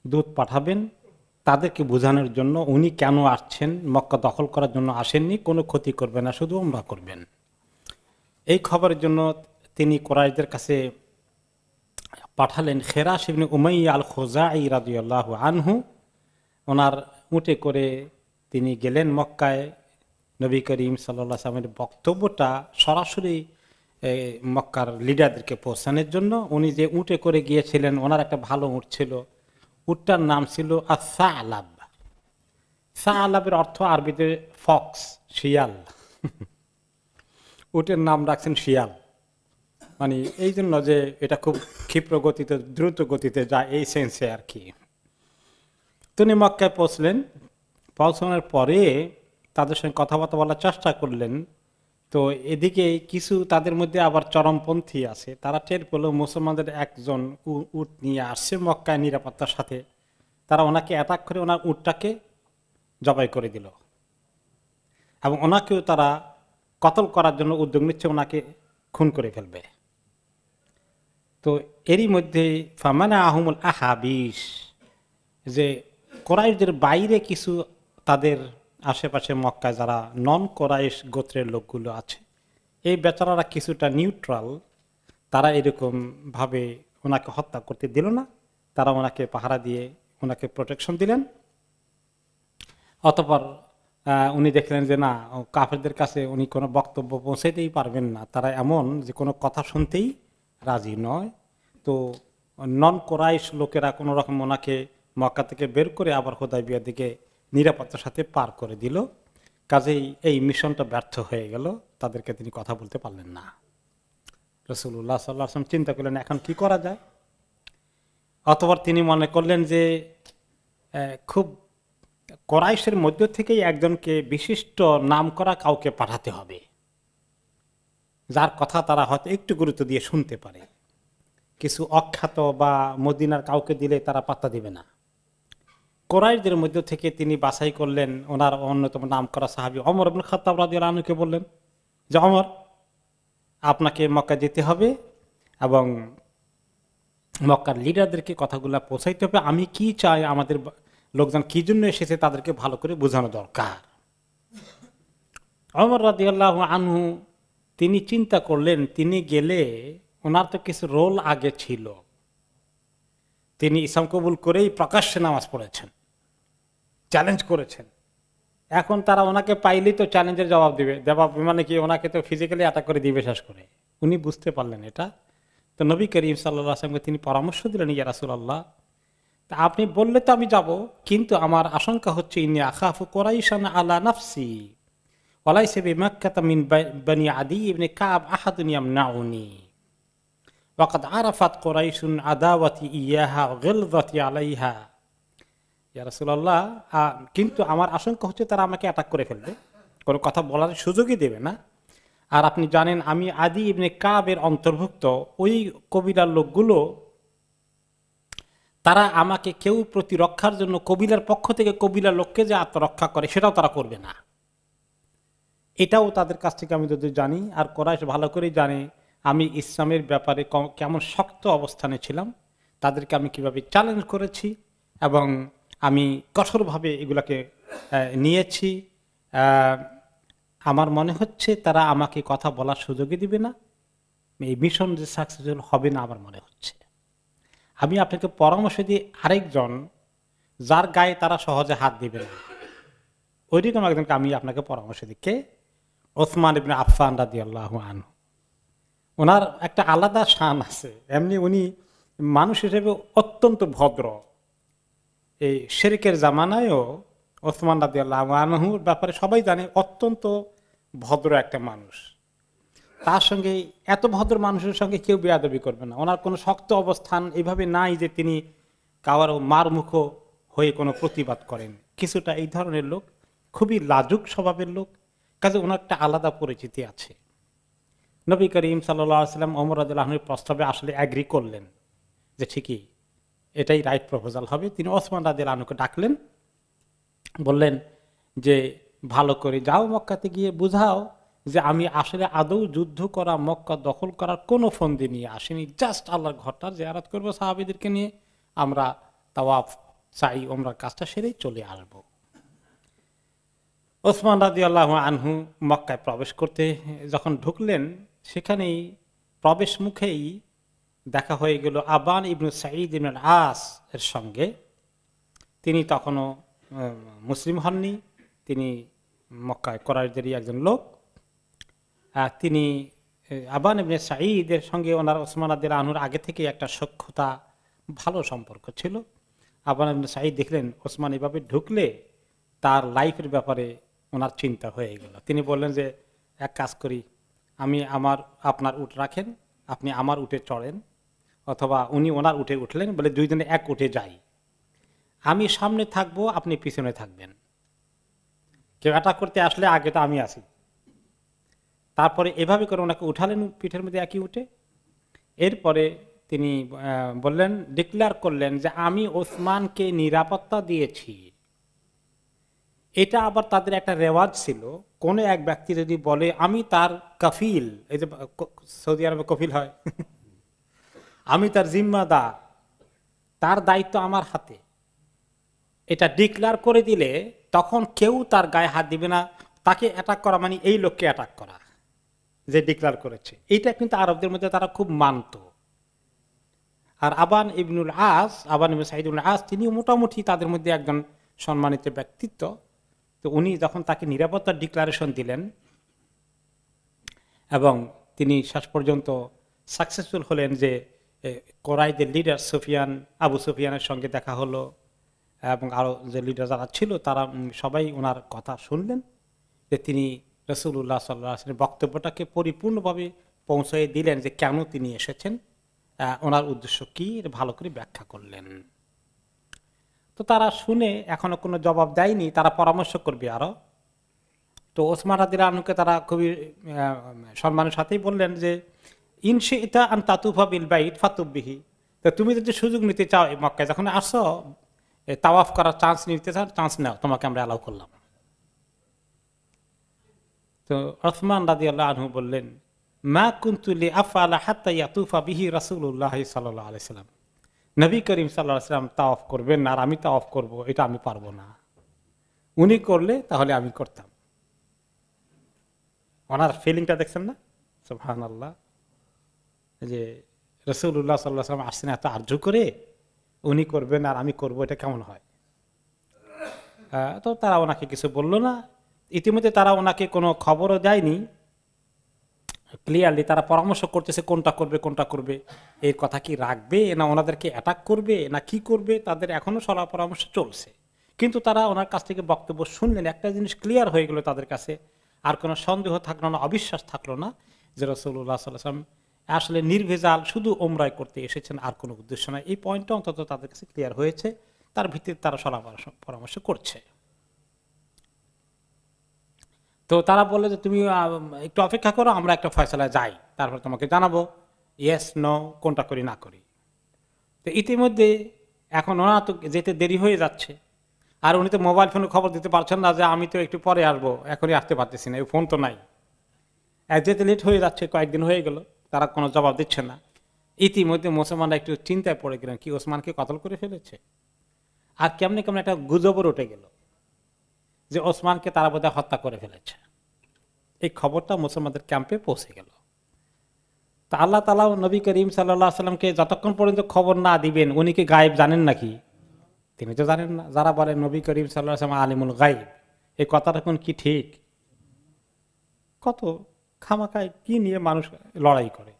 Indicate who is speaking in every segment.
Speaker 1: দূত পাঠাবেন তাদেরকে বোঝানোর জন্য উনি কেন আসছেন, মক্কা দখল করার জন্য আসেননি, কোনো ক্ষতি করবেন না, শুধু উমরা করবেন। এই খবরের জন্য তিনি কুরাইশদের কাছে পাঠালেন খেরাস ইবনে উমাইয়া আল খুজাই রাদিয়াল্লাহু আনহু। ওনার উটে করে তিনি গেলেন মক্কায়। নবী করিম সাল্লাল্লাহু আলাইহি ওয়াসাল্লামের বক্তব্যটা সরাসরি মক্কার লিডারদেরকে পৌঁছানোর জন্য উনি যে উটে করে গিয়েছিলেন, ওনার একটা ভালো উট ছিল, উটটার নাম ছিল আস-সা'লাব। সা'লাবের অর্থ আরবিতে ফক্স, শিয়াল। উটের নাম রাখছেন শিয়াল, মানে এই জন্য যে এটা খুব ক্ষিপ্র গতিতে দ্রুত গতিতে যায়, এই সেন্সে আর কি। তিনি মক্কায় পৌঁছলেন। পৌঁছানোর পরে তাদের সঙ্গে কথাবার্তা বলার চেষ্টা করলেন। তো এদিকে কিছু তাদের মধ্যে আবার চরমপন্থী আছে, তারা টের পেল মুসলমানদের একজন উট নিয়ে আসছে মক্কায় নিরাপত্তার সাথে। তারা ওনাকে অ্যাটাক করে ওনার উটটাকে জবাই করে দিল এবং ওনাকেও তারা কতল করার জন্য উদ্যোগ নিচ্ছে, ওনাকে খুন করে ফেলবে। তো এরই মধ্যে ফামানা আহমুল আহাবিস, যে কোরাইশদের বাইরে কিছু তাদের আশেপাশে মক্কায় যারা নন কোরাইশ গোত্রের লোকগুলো আছে, এই বেচারারা কিছুটা নিউট্রাল, তারা এরকম ভাবে ওনাকে হত্যা করতে দিল না। তারা ওনাকে পাহারা দিয়ে ওনাকে প্রোটেকশন দিলেন। অতঃপর উনি দেখলেন যে না, কাফেরদের কাছে উনি কোনো বক্তব্য পৌঁছাইতেই পারবেন না, তারা এমন যে কোনো কথা শুনতেই রাজি নয়। তো নন কোরাইশ লোকেরা কোনো রকম ওনাকে মক্কা থেকে বের করে আবার হুদায়বিয়ার দিকে নিরাপত্তার সাথে পার করে দিল। কাজেই এই মিশনটা ব্যর্থ হয়ে গেল, তাদেরকে তিনি কথা বলতে পারলেন না। রাসূলুল্লাহ সাল্লাল্লাহু আলাইহি ওয়াসাল্লাম চিন্তা করলেন এখন কি করা যায়। অতঃপর তিনি মনে করলেন যে খুব কোরাইশের মধ্য থেকেই একজনকে বিশিষ্ট নামকরা কাউকে পাঠাতে হবে, যার কথা তারা হয়তো একটু গুরুত্ব দিয়ে শুনতে পারে। কিছু অখ্যাত বা মদিনার কাউকে দিলে তারা পাত্তা দিবে না। কোরাইশদের মধ্য থেকে তিনি বাছাই করলেন ওনার অন্যতম নামকরা সাহাবী ওমর ইবনে খাত্তাব রাদিয়াল্লাহু আনহুকে বললেন যে ওমর, আপনাকে মক্কা যেতে হবে এবং মক্কার লিডারদেরকে কথাগুলো পৌঁছাইতে হবে। আমি কি চাই, আমাদের লোকজন কি জন্য এসেছে তাদেরকে ভালো করে বোঝানো দরকার। ওমর রাদিয়াল্লাহু আনহু তিনি চিন্তা করলেন তিনি গেলে ওনার তো কিছু রোল আগে ছিল, তিনি ইসলাম কবুল করেই প্রকাশ্যে নামাজ পড়েছেন, চ্যালেঞ্জ করেছেন। এখন তারা ওনাকে পাইলেই তো চ্যালেঞ্জের জবাব দিবে, জবাব মানে কি, ওনাকে তো ফিজিক্যালি অ্যাটাক করে দিবে শেষ করে। উনি বুঝতে পারলেন এটা। তো নবী করিম সাল্লাল্লাহু আলাইহি ওয়াসাল্লামকে তিনি পরামর্শ দিলেন, ইয়া রাসূলুল্লাহ, তা আপনি বললে তো আমি যাব, কিন্তু আমার আশঙ্কা হচ্ছে ইন্নী আখাফু কুরাইশান আলা নাফসি ওয়ালাইসা বিমাক্কাতা মিন বানি আদি ইবনে কাব আহাদুন ইয়ামনাউনি ওয়াকাদ আরাফাত কুরাইশুন আদাওয়াতি ইয়াহা ওয়া গিলযাতি আলাইহা। ইয়া রাসূলুল্লাহ, কিন্তু আমার আশঙ্কা হচ্ছে তারা আমাকে অ্যাটাক করে ফেলবে, কোনো কথা বলার সুযোগই দেবে না। আর আপনি জানেন আমি আদি ইবনে কাবের অন্তর্ভুক্ত, ওই কবিলার লোকগুলো তারা আমাকে কেউ প্রতিরক্ষার জন্য কবিলার পক্ষ থেকে কবিলার লোককে যে আত্মরক্ষা করে সেটাও তারা করবে না। এটাও তাদের কাছ থেকে আমি যদি জানি, আর কোরাইশ ভালো করেই জানে আমি ইসলামের ব্যাপারে কেমন শক্ত অবস্থানে ছিলাম, তাদেরকে আমি কিভাবে চ্যালেঞ্জ করেছি এবং আমি কঠোরভাবে এগুলাকে নিয়েছি। আমার মনে হচ্ছে তারা আমাকে কথা বলার সুযোগই দিবে না, এই মিশন যে সাকসেসফুল হবে না আমার মনে হচ্ছে। আমি আপনাকে পরামর্শ দিই আরেকজন যার গায়ে তারা সহজে হাত দিবে না, ওইরকম একজনকে আমি আপনাকে পরামর্শ দিই। কে? ওসমান ইবনে আফফান রাদিয়াল্লাহু আনহু। ওনার একটা আলাদা শান আছে, এমনি উনি মানুষ হিসেবে অত্যন্ত ভদ্র। এই শিরকের জামানায়ও ওসমান রাদিয়াল্লাহু আনহুর ব্যাপারে সবাই জানে অত্যন্ত ভদ্র একটা মানুষ। তার সঙ্গে এত ভদ্র মানুষের সঙ্গে কেউ বেয়াদবি করবে না। ওনার কোনো শক্ত অবস্থান এইভাবে নাই যে তিনি কারো মারমুখ হয়ে কোনো প্রতিবাদ করেন। কিছুটা এই ধরনের লোক, খুবই লাজুক স্বভাবের লোক, কাজে ওনার একটা আলাদা পরিচিতি আছে। নবী করিম সাল্লাল্লাহু আলাইহি ওয়াসাল্লাম ওমর রাদিয়াল্লাহু আনহুর প্রস্তাবে আসলে এগ্রি করলেন যে ঠিকই এটাই রাইট প্রপোজাল হবে। তিনি ওসমান রাদিয়াল্লাহু আনহুকে ডাকলেন, বললেন যে ভালো করে যাও মক্কাতে গিয়ে বুঝাও যে আমি আসলে আদৌ যুদ্ধ করা, মক্কা দখল করার কোনো ফন্দি নিয়ে আসিনি, জাস্ট আল্লাহর ঘরটা জিয়ারত করবো সাহাবীদেরকে নিয়ে, আমরা তাওয়াফ সাই ওমরার কাজটা সেরেই চলে আসবো। ওসমান রাদিয়াল্লাহু আনহু মক্কায় প্রবেশ করতে যখন ঢুকলেন, সেখানেই প্রবেশ মুখেই দেখা হয়ে গেল আবান ইবনু সাঈদ ইবনে আস এর সঙ্গে। তিনি তখনও মুসলিম হননি, তিনি মক্কায় কুরাইশদেরই একজন লোক। তিনি আবান ইবনে সাঈদের সঙ্গে ওনার ওসমান রাদিয়াল্লাহু আনহুর আগে থেকে একটা সখ্যতা, ভালো সম্পর্ক ছিল। আবান ইবনে সাঈদ দেখলেন ওসমান এভাবে ঢুকলে তার লাইফের ব্যাপারে ওনার চিন্তা হয়ে গেল। তিনি বললেন যে এক কাজ করি, আপনার উট রাখেন, আপনি আমার উটে চড়েন, অথবা উনি ওনার উঠে উঠলেন, বলে দুইজনে এক উঠে যাই, আমি সামনে থাকবো, আপনি পিছনে থাকবেন, কেউ অ্যাটাক করতে আসলে আগে তো আমি আসি। তারপরে এভাবে করে ওনাকে উঠালেন পিঠের মধ্যে একই উঠে। এরপরে তিনি বললেন, ডিক্লেয়ার করলেন যে আমি ওসমানকে নিরাপত্তা দিয়েছি। এটা আবার তাদের একটা রেওয়াজ ছিল, কোন এক ব্যক্তি যদি বলে আমি তার কফিল, এই যে সৌদি আরবে কফিল হয় আমি তার জিম্মাদার, তার দায়িত্ব আমার হাতে, এটা ডিক্লেয়ার করে দিলে তখন কেউ তার গায়ে হাত দিবে না। তাকে অ্যাটাক করা মানে এই লোককে অ্যাটাক করা, যে ডিক্লেয়ার করেছে। এইটা কিন্তু আরবদের মধ্যে তারা খুব মানত। আর আবান ইবনে সাঈদ ইবনুল আস তিনি মোটামুটি তাদের মধ্যে একজন সম্মানিত ব্যক্তিত্ব। তো উনি যখন তাকে নিরাপত্তার ডিক্লারেশন দিলেন এবং তিনি শেষ পর্যন্ত সাকসেসফুল হলেন, যে কোরাইদের লিডার আবু সুফিয়ানের সঙ্গে দেখা হলো, এবং আরো যে লিডার যারা ছিল তারা সবাই ওনার কথা শুনলেন, যে তিনি রাসূলুল্লাহ সাল্লাল্লাহু আলাইহি ওয়াসাল্লামের বক্তব্যটাকে পরিপূর্ণভাবে পৌঁছে দিলেন, যে কেন তিনি এসেছেন, ওনার উদ্দেশ্য কি, ভালো করে ব্যাখ্যা করলেন। তো তারা শুনে এখনো কোনো জবাব দেয়নি, তারা পরামর্শ করবে আরো। তো ওসমান রাদিয়াল্লাহু আনহুকে তারা খুবই সম্মানের সাথেই বললেন যে ইনশিতা আন তাতুফা বিল বাইত ফাতুবিহি, তো তুমি যদি সুযোগ নিতে চাও, মক্কায় যখন আসো তাওয়াফ করার চান্স নিতে চাও, চান্স নাও, তোমাকে আমরা অ্যালাউ করলাম। তো ওসমান রাদিয়াল্লাহু আনহু বললেন, মা কুনতু লিআফআলা হাত্তা ইয়াতুফা বিহি রাসূলুল্লাহ সাল্লাল্লাহু আলাইহি সাল্লাম, নবী করিম সাল্লাল্লাহু আলাইহি সাল্লাম তাওয়াফ করবেন না আর আমি তাওয়াফ করব, এটা আমি পারবো না। উনি করলে তাহলে আমি করতাম। ওনার ফিলিংটা দেখছেন না? সুবহানাল্লাহ, যে রাসূলুল্লাহ সাল্লাল্লাহু আলাইহি সাল্লাম আসছেন এত আরজু করে, উনি করবেন আর আমি করব, এটা কেমন হয়? তো তারা ওনাকে কিছু বললো না। ইতিমধ্যে তারা ওনাকে কোনো খবরও দেয়নি, ক্লিয়ারলি তারা পরামর্শ করতেছে কোনটা করবে, এর কথা কি রাখবে না ওনাদেরকে অ্যাটাক করবে না কি করবে, তাদের এখনো সলা পরামর্শ চলছে। কিন্তু তারা ওনার কাছ থেকে বক্তব্য শুনলেন, একটা জিনিস ক্লিয়ার হয়ে গেল তাদের কাছে, আর কোনো সন্দেহ থাকলো না, অবিশ্বাস থাকলো না, যে রাসূলুল্লাহ সাল্লাল্লাহু আলাইহি ওয়াসাল্লাম আসলে নির্ভেজাল শুধু ওমরাই করতে এসেছেন, আর কোনো উদ্দেশ্য নাই। এই পয়েন্টটা অন্তত তাদের কাছে ক্লিয়ার হয়েছে, তার ভিত্তিতে তারা সলা পরামর্শ করছে। তো তারা বললো যে তুমি একটু অপেক্ষা করো, আমরা একটা ফয়সালায় যাই, তারপর তোমাকে জানাবো ইয়েস নো কোনটা করি না করি। তো ইতিমধ্যে এখন ওনা তো যেতে দেরি হয়ে যাচ্ছে, আর উনি তো মোবাইল ফোনে খবর দিতে পারছেন না যে আমি তো একটু পরে আসবো, এখনই আসতে পারতেছি না, এই ফোন তো নাই, যেতে লেট হয়ে যাচ্ছে, কয়েকদিন হয়ে গেল, তারা কোনো জবাব দিচ্ছে না। ইতিমধ্যে মুসলমানরা একটু চিন্তায় পড়ে গেলেন, কি ওসমানকে কতল করে ফেলেছে। আর কেমনে কেমন একটা গুজবর উঠে গেল যে ওসমানকে তারা বোধহয় হত্যা করে ফেলেছে। এই খবরটা মুসলমানদের ক্যাম্পে পৌঁছে গেল। তা আল্লাহ তাআলা নবী করিম সাল্লাল্লাহু আলাইহি সাল্লামকে যতক্ষণ পর্যন্ত খবর না দিবেন, উনি কি গায়েব জানেন নাকি? তিনি তো জানেন না। যারা বলেন নবী করিম সাল্লাল্লাহু আলাইহি ওয়াসাল্লাম আলিমুল গায়ব, এই কথাটা কোন কি ঠিক? কত খামাখায় কি নিয়ে মানুষ লড়াই করে।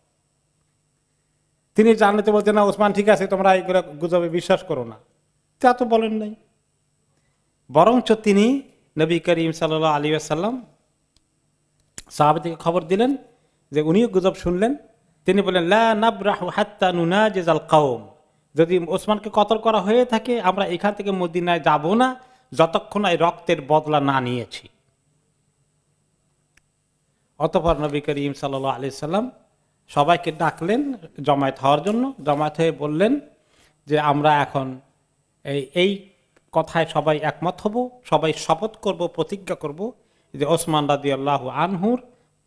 Speaker 1: তিনি জানলে তো বলছেন না ওসমান ঠিক আছে, তোমরা এইগুলো গুজবে বিশ্বাস করো না, তা তো বলেন নাই। বরঞ্চ তিনি নবী করিম সাল্লাল্লাহু আলাইহি ওয়াসাল্লাম সাহাবাদেরকে খবর দিলেন, যে উনিও গুজব শুনলেন। তিনি বলেন লা নাবরাহু হাত্তা নুনাজিজাল কওম, যদি ওসমানকে কতল করা হয়ে থাকে আমরা এখান থেকে মদিনায় যাব না যতক্ষণ এই রক্তের বদলা না নিয়েছি। অতঃপর নবী করিম সাল্লাল্লাহু আলাইহি সাল্লাম সবাইকে ডাকলেন জমায়েত হওয়ার জন্য। জমায়েত হয়ে বললেন যে আমরা এখন এই কথায় সবাই একমত হব, সবাই শপথ করব, প্রতিজ্ঞা করব যে ওসমান রাদিয়াল্লাহু আনহুর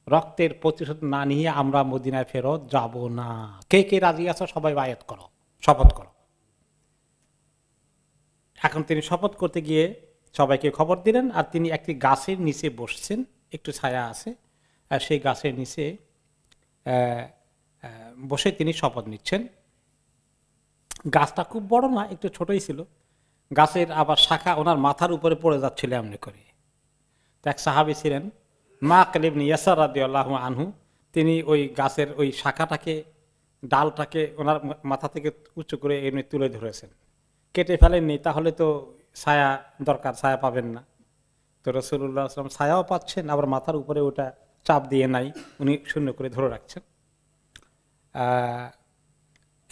Speaker 1: রক্তের প্রতিশোধ না নিয়ে আমরা মদিনায় ফেরত যাব না। কে কে রাজি আছো সবাই বায়াত করো, শপথ করো। এখন তিনি শপথ করতে গিয়ে সবাইকে খবর দিলেন, আর তিনি একটি গাছের নিচে বসছেন, একটু ছায়া আছে, আর সেই গাছের নিচে বসে তিনি শপথ নিচ্ছেন। গাছটা খুব বড় না, একটু ছোটই ছিল। গাছের আবার শাখা ওনার মাথার উপরে পড়ে যাচ্ছিল এমনি করে। তো এক সাহাবী ছিলেন মাকল ইবনে ইয়াসার রাদিয়াল্লাহু আনহু, তিনি ওই গাছের ওই শাখাটাকে, ডালটাকে ওনার মাথা থেকে উঁচু করে এমনি তুলে ধরেছেন, কেটে ফেলেননি, তাহলে তো ছায়া দরকার, ছায়া পাবেন না। তো রাসূলুল্লাহ সাল্লাল্লাহু আলাইহি ওয়াসাল্লাম ছায়াও পাচ্ছেন, আবার মাথার উপরে ওটা চাপ দিয়ে নাই, উনি শূন্য করে ধরে রাখছেন।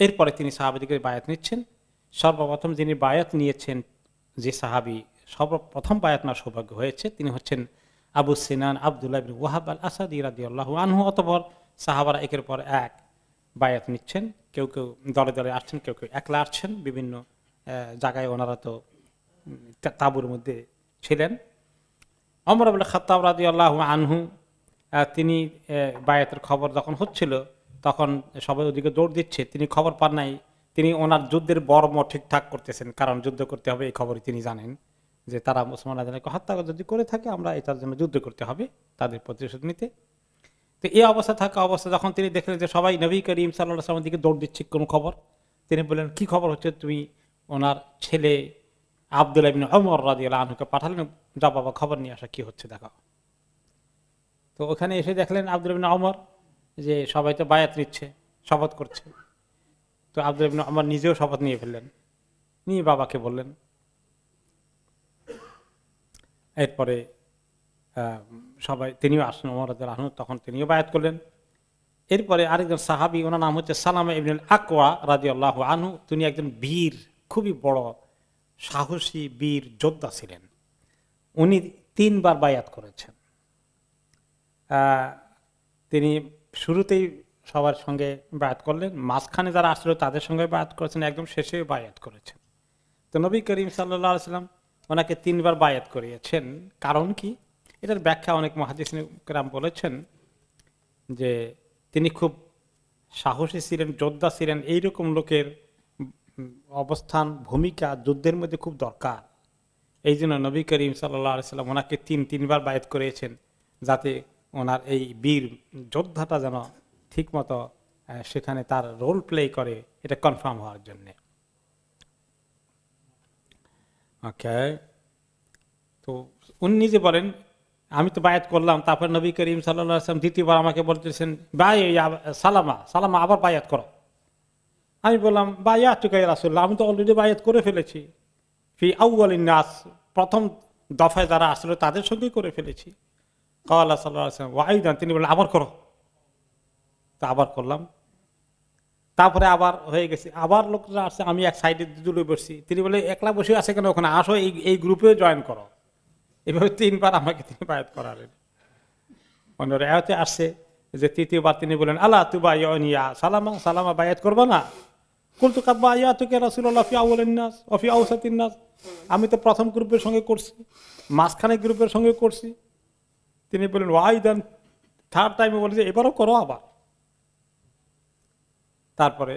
Speaker 1: এরপরে তিনি সাহাবীদেরকে বায়াত নিচ্ছেন। সর্বপ্রথম যিনি বায়াত নিয়েছেন, যে সাহাবী সর্বপ্রথম বায়াত না সৌভাগ্য হয়েছে, তিনি হচ্ছেন আবু সিনান আব্দুল্লাহ ইবনে ওয়াহাব আল আসাদি রাদিয়াল্লাহু আনহু। অতঃপর সাহাবারা একের পর এক বায়াত নিচ্ছেন, কেউ কেউ দলে দলে আসছেন, কেউ কেউ একলা আসছেন, বিভিন্ন জায়গায় ওনারা তো তাঁবুর মধ্যে ছিলেন। ওমর ইবনে খাত্তাব রাদিয়াল্লাহু আনহু, তিনি বায়াতের খবর যখন হচ্ছিল তখন সবাই ওদিকে দৌড় দিচ্ছে, তিনি খবর পান নাই। তিনি ওনার যুদ্ধের বর্ম ঠিকঠাক করতেছেন, কারণ যুদ্ধ করতে হবে এই খবরই তিনি জানেন, যে তারা মুসলমানদেরকে হত্যা যদি করে থাকে আমরা এটার জন্য যুদ্ধ করতে হবে, তাদের প্রতিশোধ নিতে। তো এই অবস্থা থাকা অবস্থা যখন তিনি দেখলেন যে সবাই নবী করিম সাল্লাল্লাহু আলাইহি ওয়াসাল্লামের দিকে দৌড় দিচ্ছে কোনো খবর, তিনি বললেন কি খবর হচ্ছে? তুমি ওনার ছেলে আব্দুল্লাহ ইবনে ওমর রাদিয়াল্লাহু আনহুকে পাঠালেন, যা বাবা খবর নিয়ে আসা, কি হচ্ছে দেখাও। তো ওখানে এসে দেখলেন আব্দুল্লাহ ইবনে ওমর, যে সবাই তো বায়াত নিচ্ছে, শপথ করছে। তো আব্দুল্লাহ ইবনে ওমর নিজেও শপথ নিয়ে ফেললেন, নিয়ে বাবাকে বললেন। এরপরে সবাই, তিনিও আসলেন ওমর রাদিয়াল্লাহু আনহু, তখন তিনিও বায়াত করলেন। এরপরে আরেকজন সাহাবী, ওনার নাম হচ্ছে সালামা ইবনে আকওয়া রাদিয়াল্লাহু আনহু। তিনি একজন বীর, খুবই বড় সাহসী বীর যোদ্ধা ছিলেন। উনি 3 বার বায়াত করেছেন। তিনি শুরুতেই সবার সঙ্গে বায়াত করলেন, মাঝখানে যারা আসলো তাদের সঙ্গে বায়াত করেছেন, একদম শেষে বায়াত করেছেন। তো নবী করিম সাল্লাল্লাহু আলাইহি ওয়াসাল্লাম ওনাকে 3 বার বায়াত করিয়েছেন। কারণ কি? এটার ব্যাখ্যা অনেক মুহাদ্দিসিন কেরাম বলেছেন যে তিনি খুব সাহসী ছিলেন, যোদ্ধা ছিলেন। এইরকম লোকের অবস্থান, ভূমিকা যুদ্ধের মধ্যে খুব দরকার। এই জন্য নবী করিম সাল্লাল্লাহু আলাইহি ওয়াসাল্লাম ওনাকে 3 বার বায়াত করিয়েছেন, যাতে ওনার এই বীর যোদ্ধাটা যেন ঠিক মতো সেখানে তার রোল প্লে করে, এটা কনফার্ম হওয়ার জন্য। ওকে, তো উনি নিজে বলেন আমি তো বায়াত করলাম, তারপর নবী করিম সাল্লাল্লাহু আলাইহি ওয়াসাল্লাম দ্বিতীয়বার আমাকে বলতেছেন ভাই সালামা আবার বায়াত করো। আমি বললাম বায়াতুকা ইয়া রাসূলুল্লাহ, আমি তো অলরেডি বায়াত করে ফেলেছি। ফি আউয়ালিন নাস, প্রথম দফায় যারা আসলে তাদের সঙ্গেই করে ফেলেছি। ক্বালা সাল্লাল্লাহু আলাইহি ওয়াসাল্লাম ওয়া আইদান, তিনি বললেন আবার করো। তা আবার করলাম। তারপরে আবার হয়ে গেছে, আবার লোকরা আসছে, আমি এক সাইডে দুলে বসছি। তিনি বলে একলা বসে আছে কেন, ওখানে আসো, এই গ্রুপে জয়েন করো। এভাবে 3 বার আমাকে তিনি বায়াত করালেন। অন্য রায়াতে আসছে যে তৃতীয়বার তিনি বলেন আলা তুবাইয়ুনিয়া সালামা, সালামা বায়াত করবে না? কুলতু কাদ বায়াতুকা রাসূলুল্লাহ ফি আউয়ালিন নাস ওয়া ফি আওসাতিন নাস, আমি তো প্রথম গ্রুপের সঙ্গে করছি, মাঝখানে গ্রুপের সঙ্গে করছি। তিনি বলেন ওয়াইদান, থার্ড টাইমে বলে যে এবারও করো আবার। তারপরে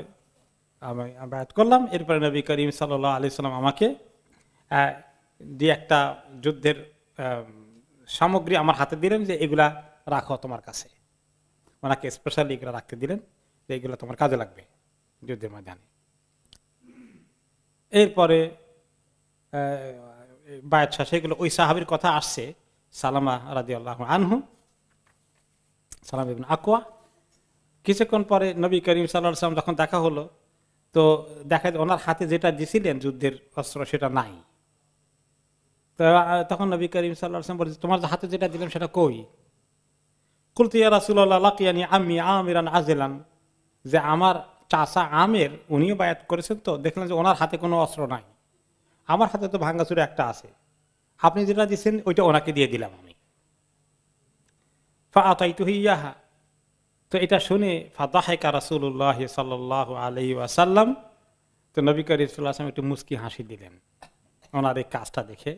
Speaker 1: আমি বায়াত করলাম। এরপরে নবী করিম সাল্লাল্লাহু আলাইহি ওয়াসাল্লাম আমাকে একটা যুদ্ধের সামগ্রী আমার হাতে দিলেন, যে এগুলা রাখো তোমার কাছে। ওনাকে স্পেশালি এগুলা রাখতে দিলেন, যে এগুলা তোমার কাজে লাগবে যুদ্ধের ময়দানে। এরপরে বায়াত শেষে এগুলো ওই সাহাবীর কথা আসছে, সালামা রাদিয়াল্লাহু আনহু, সালামা ইবনে আকওয়া। কিছুক্ষণ পরে নবী করিম সাল্লাল্লাহু আলাইহি ওয়াসাল্লাম যখন দেখা হলো, তো দেখা যায় ওনার হাতে যেটা দিছিলেন যুদ্ধের অস্ত্র সেটা নাই। তো তখন নবী করিম সাল্লাল্লাহু আলাইহি ওয়াসাল্লাম বলেছে তোমার হাতে যেটা দিলাম সেটা কই? কুলতু ইয়া রাসূলুল্লাহ লাকিয়ানি আম্মি আমিরান আজলান, যে আমার চাচা আমের, উনিও বায়াত করেছেন, তো দেখলেন যে ওনার হাতে কোনো অস্ত্র নাই, আমার হাতে তো ভাঙ্গাচুরা একটা আছে, আপনি যেটা দিচ্ছেন ওইটা ওনাকে দিয়ে দিলাম আমি। ফাআতাইতুহু ইয়াহা, তো এটা শুনে ফাদাহিকা রাসূলুল্লাহ সাল্লাল্লাহু আলাইহি ওয়াসাল্লাম, তো নবী করিম সাল্লাল্লাহু আলাইহি ওয়াসাল্লাম একটু মুস্কি হাসি দিলেন ওনার এই কাজটা দেখে।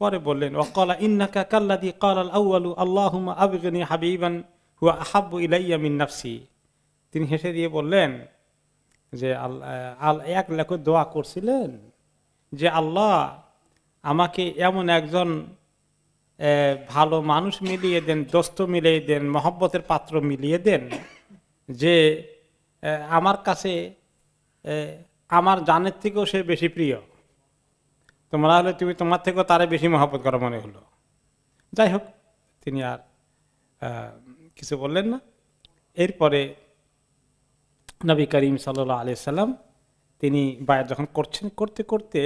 Speaker 1: পরে বললেন ওয়াকালা ইন্নাকা কাল্লাযী ক্বালাল আউয়ালু আল্লাহুম্মা আবগিনি হাবিবান হুয়া আহাব্বু ইলাইয়া মিন নাফসি। তিনি হেসে দিয়ে বললেন যে এক লেখক দোয়া করছিলেন যে আল্লাহ আমাকে এমন একজন ভালো মানুষ মিলিয়ে দেন, দোস্ত মিলিয়ে দেন, মহব্বতের পাত্র মিলিয়ে দেন, যে আমার কাছে আমার জানের থেকেও সে বেশি প্রিয়। তোমরা হলে তুমি তোমার থেকেও তারে বেশি মহব্বত করা মনে হলো। যাই হোক, তিনি আর কিছু বললেন না। এরপরে নবী করিম সাল্লাল্লাহু আলাইহি সাল্লাম তিনি বায়াত যখন করছেন, করতে করতে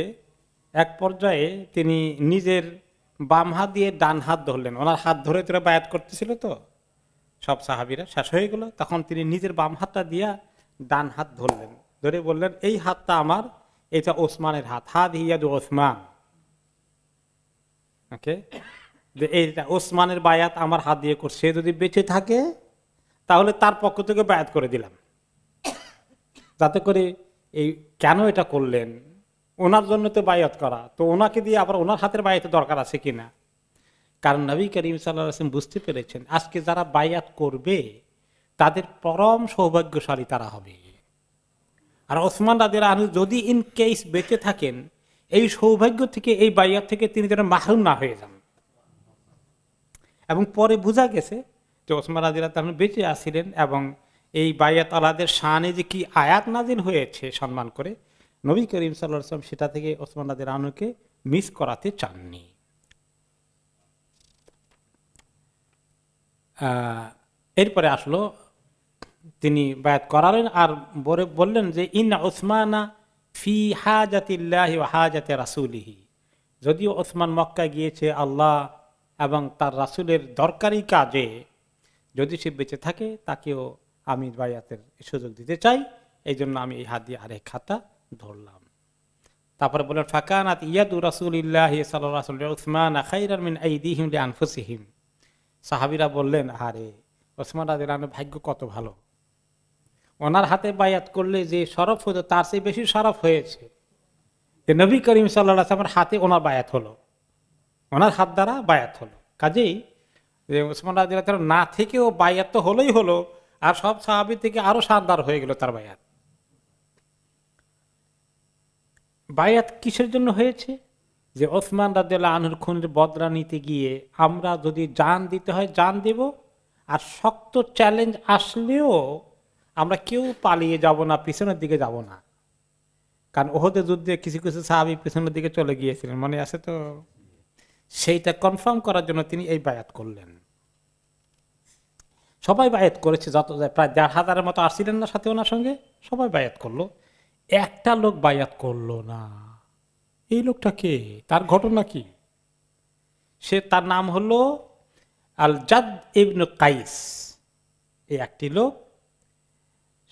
Speaker 1: এক পর্যায়ে তিনি নিজের বাম হাত দিয়ে ডান হাত ধরলেন। ওনার হাত ধরে তোরা বায়াত করতেছিল, তো সব সাহাবীরা শেষ হয়ে গেল, তখন তিনি নিজের বাম হাতটা দিয়া ডান হাত ধরলেন, ধরে বললেন এই হাতটা আমার, এটা ওসমানের হাত, হাত হিয়াদু ওসমান। ওকে, যে এইটা ওসমানের বায়াত আমার হাত দিয়ে করছে, সে যদি বেঁচে থাকে তাহলে তার পক্ষ থেকে বায়াত করে দিলাম। যাতে করে এই কেন এটা করলেন, ওনার জন্য তো বায়াত করা, তো ওনাকে দিয়ে আবার ওনার হাতের বায়াতের দরকার আছে কিনা। কারণ নবী করিম সাল্লাল্লাহু আলাইহি ওয়াসাল্লাম বুঝতে পেরেছেন আজকে যারা বায়াত করবে তাদের পরম সৌভাগ্যশালী তারা হবে। আর ওসমান রাদিয়াল্লাহু আনহু যদি ইন কেস বেঁচে থাকেন, এই সৌভাগ্য থেকে, এই বায়াত থেকে তিনি যেন মাহরুম না হয়ে যান। এবং পরে বোঝা গেছে যে ওসমান রাদিয়াল্লাহু আনহু বেঁচে আছিলেন এবং এই বায়াত আলাদের শানে যে কি আয়াত নাজিল হয়েছে সম্মান করে, নবী করিম সাল্লাল্লাহু আলাইহি ওয়াসাল্লাম সেটা থেকে ওসমান রাদিয়াল্লাহু আনহুকে মিস করাতে চাননি। এরপরে আসলো তিনি বায়াত করালেন আর বললেন যে ইন্না উসমানা ফি হাজাতিল্লাহি ওয়া হাজাতি রাসূলিহি, যদিও ওসমান মক্কা গিয়েছে আল্লাহ এবং তার রাসূলের দরকারি কাজে, যদি সে বেঁচে থাকে তাকেও আমি বায়াতের সুযোগ দিতে চাই, এই জন্য আমি এই হাত দিয়ে আরেক হাতটা ধরলাম। তারপরে বললেন ফাকানাত ইয়াদু রাসূলিল্লাহি সাল্লাল্লাহু আলাইহি ওয়াসাল্লাম উসমান খায়রান মিন আইদিহিম লিআনফুসিহিম। সাহাবীরা বললেন আরে ওসমান রাদিয়াল্লাহু আনহু ভাগ্য কত ভালো, ওনার হাতে বায়াত করলে যে শরফ হতো তার চেয়ে বেশি শরফ হয়েছে যে নবী করিম সাল্লাল্লাহু আলাইহি ওয়াসাল্লামের হাতে ওনার বায়াত হলো, ওনার হাত দ্বারা বায়াত হলো। কাজেই যে ওসমান রাদিয়াল্লাহু আনহু না থেকেও বায়াত তো হলোই হলো, আর সব সাহাবী থেকে আরো শানদার হয়ে গেল তার বায়াত। বায়াত কিসের জন্য হয়েছে? যে ওসমান রাদিয়াল্লাহু আনহুর খুনের বদলা নিতে গিয়ে আমরা যদি জান দিতে হয় জান দেব, আর শক্ত চ্যালেঞ্জ আসলেও আমরা কেউ পালিয়ে যাব না, পিছনের দিকে যাব না। কারণ ওহদের যুদ্ধে কিছু কিছু সাহাবী পিছনের দিকে চলে গিয়েছিলেন, মনে আছে তো? সেইটা কনফার্ম করার জন্য তিনি এই বায়াত করলেন। সবাই বায়াত করেছে, যত প্রায় ১,৫০০ মতো আসছিলেন না সাথে ওনার সঙ্গে, সবাই বায়াত করলো, একটা লোক বায়াত করলো না। এই লোকটা কে, তার ঘটনা কি? সে, তার নাম হলো আল জাদ ইবনে কাইস। এই একটি লোক,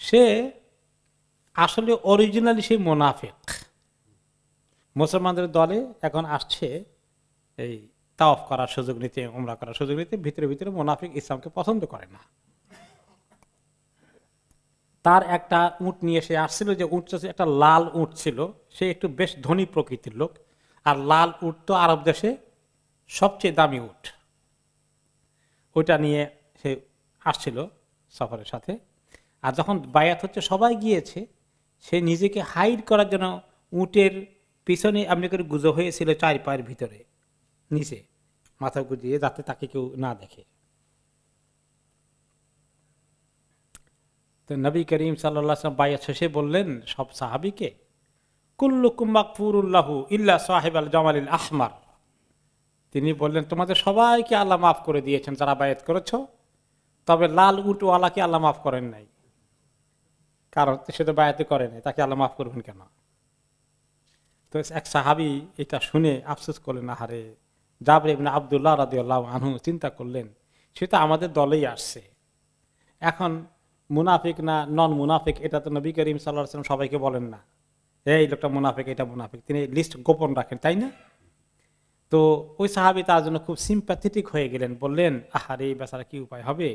Speaker 1: সে আসলে অরিজিনালি সে মুনাফিক, মুসলমানদের দলে এখন আসছে এই তাওয়াফ করার সুযোগ নিতে, উমরা করার সুযোগ নিতে, ভিতরে ভিতরে মুনাফিক, ইসলামকে পছন্দ করে না। তার একটা উট নিয়ে সে আসছিল, যে উটটা একটা লাল উট ছিল, সে একটু বেশ ধনী প্রকৃতির লোক, আর লাল উট তো আরব দেশে সবচেয়ে দামি উট। ওইটা নিয়ে সে আসছিল সফরের সাথে। আর যখন বায়াত হচ্ছে সবাই গিয়েছে, সে নিজেকে হাইড করার জন্য উটের পিছনে এমনি করে গুজো হয়েছিল, 4 পায়ের ভিতরে নিচে মাথা গুজিয়ে, যাতে তাকে কেউ না দেখে। তো নবী করিম সাল্লাল্লাহু আলাইহি ওয়াসাল্লাম বায়াত শেষে বললেন সব সাহাবীকে, কুল্লুকুম মাগফুরুল্লাহু ইল্লা সাহিবাল জামালিল আহমার। তিনি বললেন তোমাদের সবাইকে আল্লাহ মাফ করে দিয়েছেন যারা বায়াত করেছো, তবে লাল উটওয়ালাকে আল্লাহ মাফ করেন নাই। কারণ সে তো বায়াতে করে নাই, তাকে আল্লাহ মাফ করবেন কেন? তো এক সাহাবী এটা শুনে আফসোস করলেন, আহারে, জাবর ইবনে আব্দুল্লাহ রাদিয়াল্লাহু আনহু চিন্তা করলেন সে তো আমাদের দলেই আসছে, এখন মুনাফিক না নন মুনাফিক এটা তো নবী করিম সাল্লাল্লাহু আলাইহি ওয়াসাল্লাম সবাইকে বলেন না, এই লোকটা মুনাফিক, এটা মুনাফিক, তিনি লিস্ট গোপন রাখেন, তাই না? তো ওই সাহাবী তার জন্য খুব সিম্প্যাথেটিক হয়ে গেলেন, বললেন আহারে এই বেচারা কি উপায় হবে।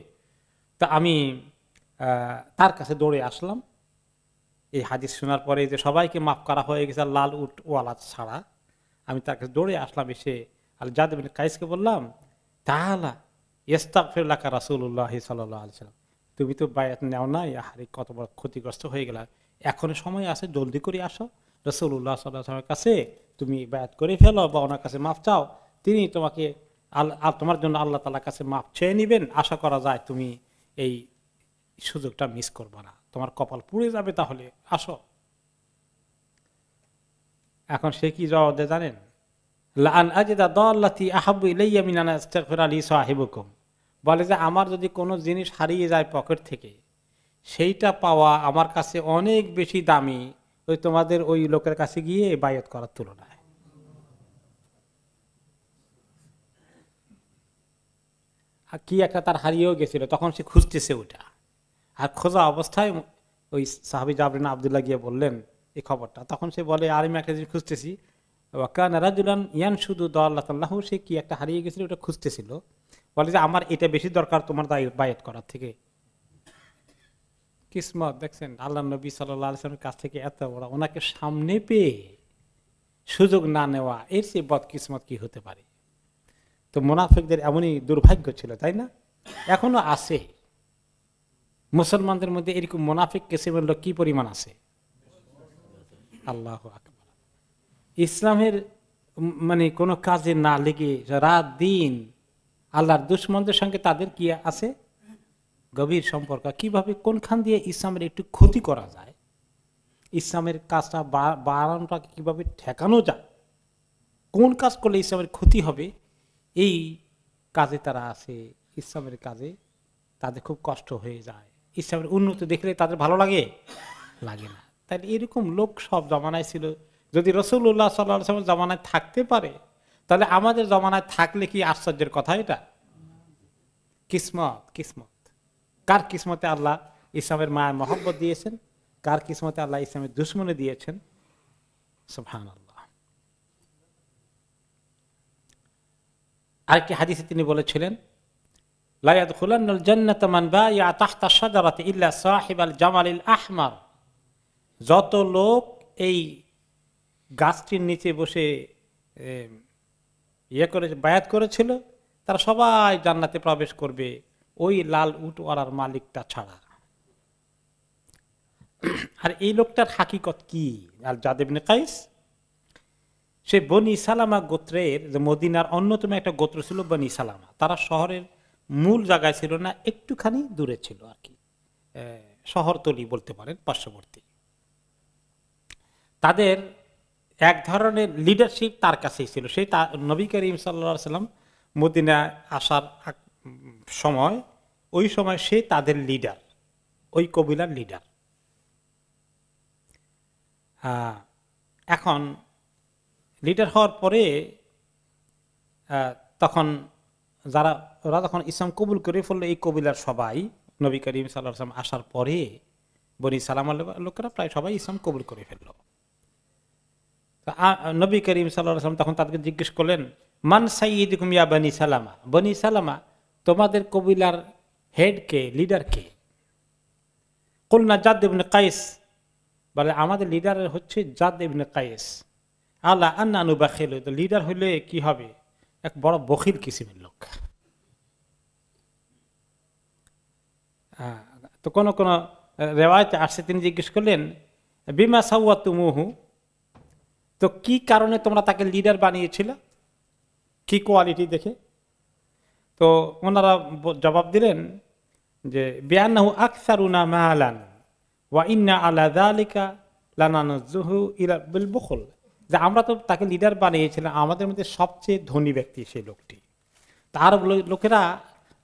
Speaker 1: তা আমি তার কাছে দৌড়ে আসলাম এই হাদিস শোনার পরে, যে সবাইকে মাফ করা হয়ে গেছে লাল উট ওয়ালা ছাড়া। আমি তার কাছে দৌড়ে আসলাম, এসে আল জাদ ইবনে কাইসকে বললাম, তাআলা ইস্তাগফির লাকা রাসূলুল্লাহ সাল্লাল্লাহু আলাইহি ওয়াসাল্লাম, তুমি তো বায়াত নাও নাই, আহারে কত বড় ক্ষতিগ্রস্ত হয়ে গেল, এখন সময় আছে, জলদি করে আসো, রাসূলুল্লাহ সাল্লাল্লাহু আলাইহি ওয়াসাল্লামের কাছে তুমি বায়াত করে ফেলো বা ওনার কাছে মাফ চাও, তিনি তোমাকে তোমার জন্য আল্লাহ তাআলার কাছে মাফ চেয়ে নিবেন। আশা করা যায় তুমি এই সুযোগটা মিস করবে না, তোমার কপাল পুড়ে যাবে, তাহলে আসো। এখন সে কি জবাব দেয় জানেন? লাআন আজিদা দাল্লাতি আহাব্বু ইলাইয়া মিন আন আস্তাগফিরা লি সাহিবুকুম, বলে যে আমার যদি কোনো জিনিস হারিয়ে যায় পকেট থেকে, সেইটা পাওয়া আমার কাছে অনেক বেশি দামি ওই তোমাদের ওই লোকের কাছে গিয়ে বায়াত করার তুলনায়। আর কি একটা তার হারিয়েও গেছিল, তখন সে খুঁজতেছে ওটা, আর খোঁজা অবস্থায় ওই সাহাবী জাবর ইবনে আব্দুল্লাহ গিয়ে বললেন এই খবরটা। তখন সে বলে আর আমি একটা জিনিস খুঁজতেছি, ওয়াকানা রাজুলান ইয়ানশুদু দাল্লাতাল্লাহু, সে কি একটা হারিয়ে গেছিল ওটা খুঁজতেছিল, বলে যে আমার এটা বেশি দরকার তোমার বায়াত করার থেকে। কিসমত দেখছেন, আল্লাহ নবী সাল্লাল্লাহু আলাইহি ওয়াসাল্লামের কাছ থেকে এত বড়, ওনাকে সামনে পেয়ে সুযোগ না নেওয়া, এর চেয়ে বদকিসমত কি হতে পারে? তো মুনাফিকদের এমনই দুর্ভাগ্য ছিল, তাই না? এখনো আছে মুসলমানদের মধ্যে এরকম মুনাফিক কিসিমের লোক কি পরিমাণ আছে! আল্লাহু আকবার। ইসলামের মানে কোনো কাজে না লেগে রাত দিন আল্লাহর দুশমনদের সঙ্গে তাদের কি আছে গভীর সম্পর্ক, কিভাবে কোনখান দিয়ে ইসলামের একটু ক্ষতি করা যায়, ইসলামের কাজটা বাড়ানোটাকে কিভাবে ঠেকানো যায়, কোন কাজ করলে ইসলামের ক্ষতি হবে, এই কাজে তারা আছে। ইসলামের কাজে তাদের খুব কষ্ট হয়ে যায়, ইসলামের উন্নতি দেখলে তাদের ভালো লাগে না। তাই এরকম লোক সব জমানায় ছিল। যদি রাসূলুল্লাহ সাল্লাল্লাহু আলাইহি ওয়াসাল্লাম জমানায় থাকতে পারে, তাহলে আমাদের জমানায় থাকলে কি আশ্চর্যের কথা! এটা কিসমত। কিসমত কার কিসমতে আল্লাহ ইসলামের মায়ের মহব্বত দিয়েছেন, কার কিসমতে আল্লাহ ইসলামের দুশমনে দিয়েছেন। সুবহানাল্লাহ। আরেকটি হাদিসে তিনি বলেছিলেন, লা ইয়াদখুলান্নাল জান্নাতা মান বায়া তাহতা শাজারাতি ইল্লা সাহিবাল জামালিল আহমার। যত লোক এই গাছটির নিচে বসে বায়াত করেছিল, তারা সবাই জান্নাতে প্রবেশ করবে ওই লাল উটওয়ালার মালিকটা ছাড়া। আর এই লোকটার হাকিকত কি? আল জাদ ইবনে কাইস, সে বনি সালামা গোত্রের, যে মদিনার অন্যতম একটা গোত্র ছিল বনি সালামা। তারা শহরের মূল জায়গায় ছিল না, একটুখানি দূরে ছিল আর কি, শহরতলি বলতে পারেন, পার্শ্ববর্তী। তাদের এক ধরনের লিডারশিপ তার কাছেই ছিল। সেই নবী করিম সাল্লাল্লাহু আলাইহি ওয়াসাল্লাম মদিনা আসার সময়, ওই সময় সে তাদের লিডার, ওই কবিলার লিডার। এখন লিডার হওয়ার পরে তখন ওরা তখন ইসলাম কবুল করে ফেললো, এই কবিলার সবাই নবী করিম সাল্লাল্লাহু আলাইহি ওয়াসাল্লাম আসার পরে বনি সালামার লোকেরা প্রায় সবাই ইসলাম কবুল করে ফেললো। নবী করিম সাল্লাল্লাহু আলাইহি ওয়াসাল্লাম তখন তাদেরকে জিজ্ঞেস করলেন, মান সাইয়্যিদুকুম ইয়া বনি সালামা, বনি সালামা তোমাদের কবিলার হেড কে, লিডার কে? কুলনা জাদ ইবনে কাইস, বলে আমাদের লিডার হচ্ছে জাদ ইবনে কাইস। আলা আন্না নুবাখিল, তো লিডার হইলে কি হবে? এক বড় বখিল কিসিমের লোক। তো কোন কোন রেওয়ায়েতে আসছে, তিনি জিজ্ঞেস করলেন বিমা সাওয়াতুমুহু, তো কি কারণে তোমরা তাকে লিডার বানিয়েছিল, কি কোয়ালিটি দেখে? তো ওনারা জবাব দিলেন যে বিআন্নাহু আকসারুনা মালান ওয়া ইন্না আলা যালিকা লানানজুহু ইলা বিল বুখল, যে আমরা তো তাকে লিডার বানিয়েছিলাম, আমাদের মধ্যে সবচেয়ে ধনী ব্যক্তি সেই লোকটি। তার লোকেরা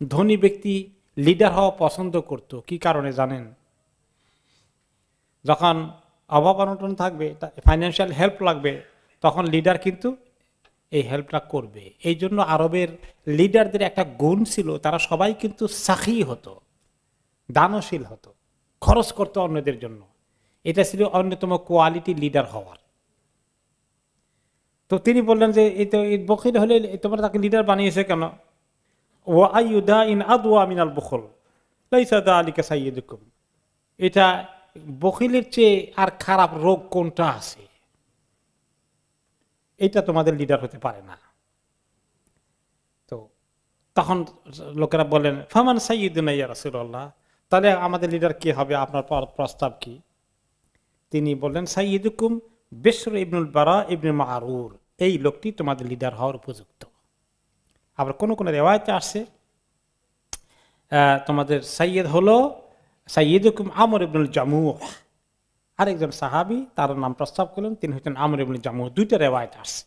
Speaker 1: ধনী ব্যক্তি লিডার হওয়া পছন্দ করত। কি কারণে জানেন? যখন অভাব অনটন থাকবে, ফাইন্যান্সিয়াল হেল্প লাগবে, তখন লিডার কিন্তু এই হেল্পটা করবে। এই জন্য আরবের লিডারদের একটা গুণ ছিল, তারা সবাই কিন্তু সাখী হতো, দানশীল হতো, খরচ করতো অন্যদের জন্য। এটা ছিল অন্যতম কোয়ালিটি লিডার হওয়ার। তো তিনি বললেন যে এই তো বখিল হলে তোমরা তাকে লিডার বানিয়েছে কেন? ওয়া আইয়ুদা ইন আদওয়া মিনাল বুখল লাইসা যালিকা সাইয়্যিদুকুম, এটা বখিলের চেয়ে আর খারাপ রোগ কোনটা আছে? এটা তোমাদের লিডার হতে পারে না। তো তখন লোকেরা বলেন ফামান সাইয়্যিদুনা ইয়া রাসূলুল্লাহ, তাহলে আমাদের লিডার কে হবে? আপনার প্রস্তাব কি? তিনি বললেন সাইয়্যিদুকুম বিশর ইবনুল বারা ইবনে মারুর এই লোকটি তোমাদের লিডার হওয়ার উপযুক্ত। আবার কোন কোন রেওয়ায়েতে আসছে তোমাদের সাইয়্যিদ হলো সাইয়্যিদুকুম আমর ইবনুল জামুহ, আরেকজন সাহাবী তার নাম প্রস্তাব করলেন, তিনি হচ্ছেন আমর ইবনুল জামুহ। দুইটা রেওয়ায়েত আসছে।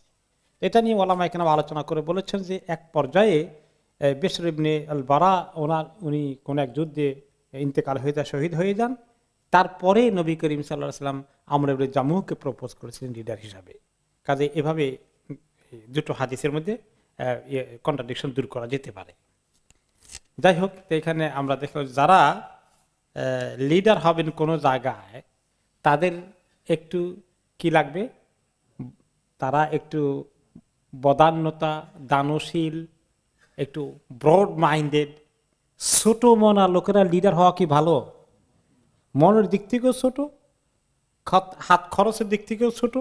Speaker 1: এটা নিয়ে ওলামা এখানে আলোচনা করে বলেছেন যে এক পর্যায়ে বিশর ইবনে আল বারা উনি কোন এক যুদ্ধে ইন্তেকাল হয়ে যায়, শহীদ হয়ে যান। তারপরে নবী করিম সাল্লাল্লাহু আলাইহি ওয়াসাল্লাম আমর ইবনে জামুহকে প্রপোজ করেছিলেন লিডার হিসাবে। কাজে এভাবে দুটো হাদিসের মধ্যে কন্ট্রাডিকশন দূর করা যেতে পারে। যাই হোক, এখানে আমরা দেখলাম যারা লিডার হবেন কোনো জায়গায় তাদের একটু কি লাগবে, তারা একটু বদান্যতা, দানশীল, একটু ব্রড মাইন্ডেড, ছোট মনা লোকেরা লিডার হওয়া কি ভালো? মনের দিক থেকেও ছোট, হাত খরচের দিক থেকেও ছোট,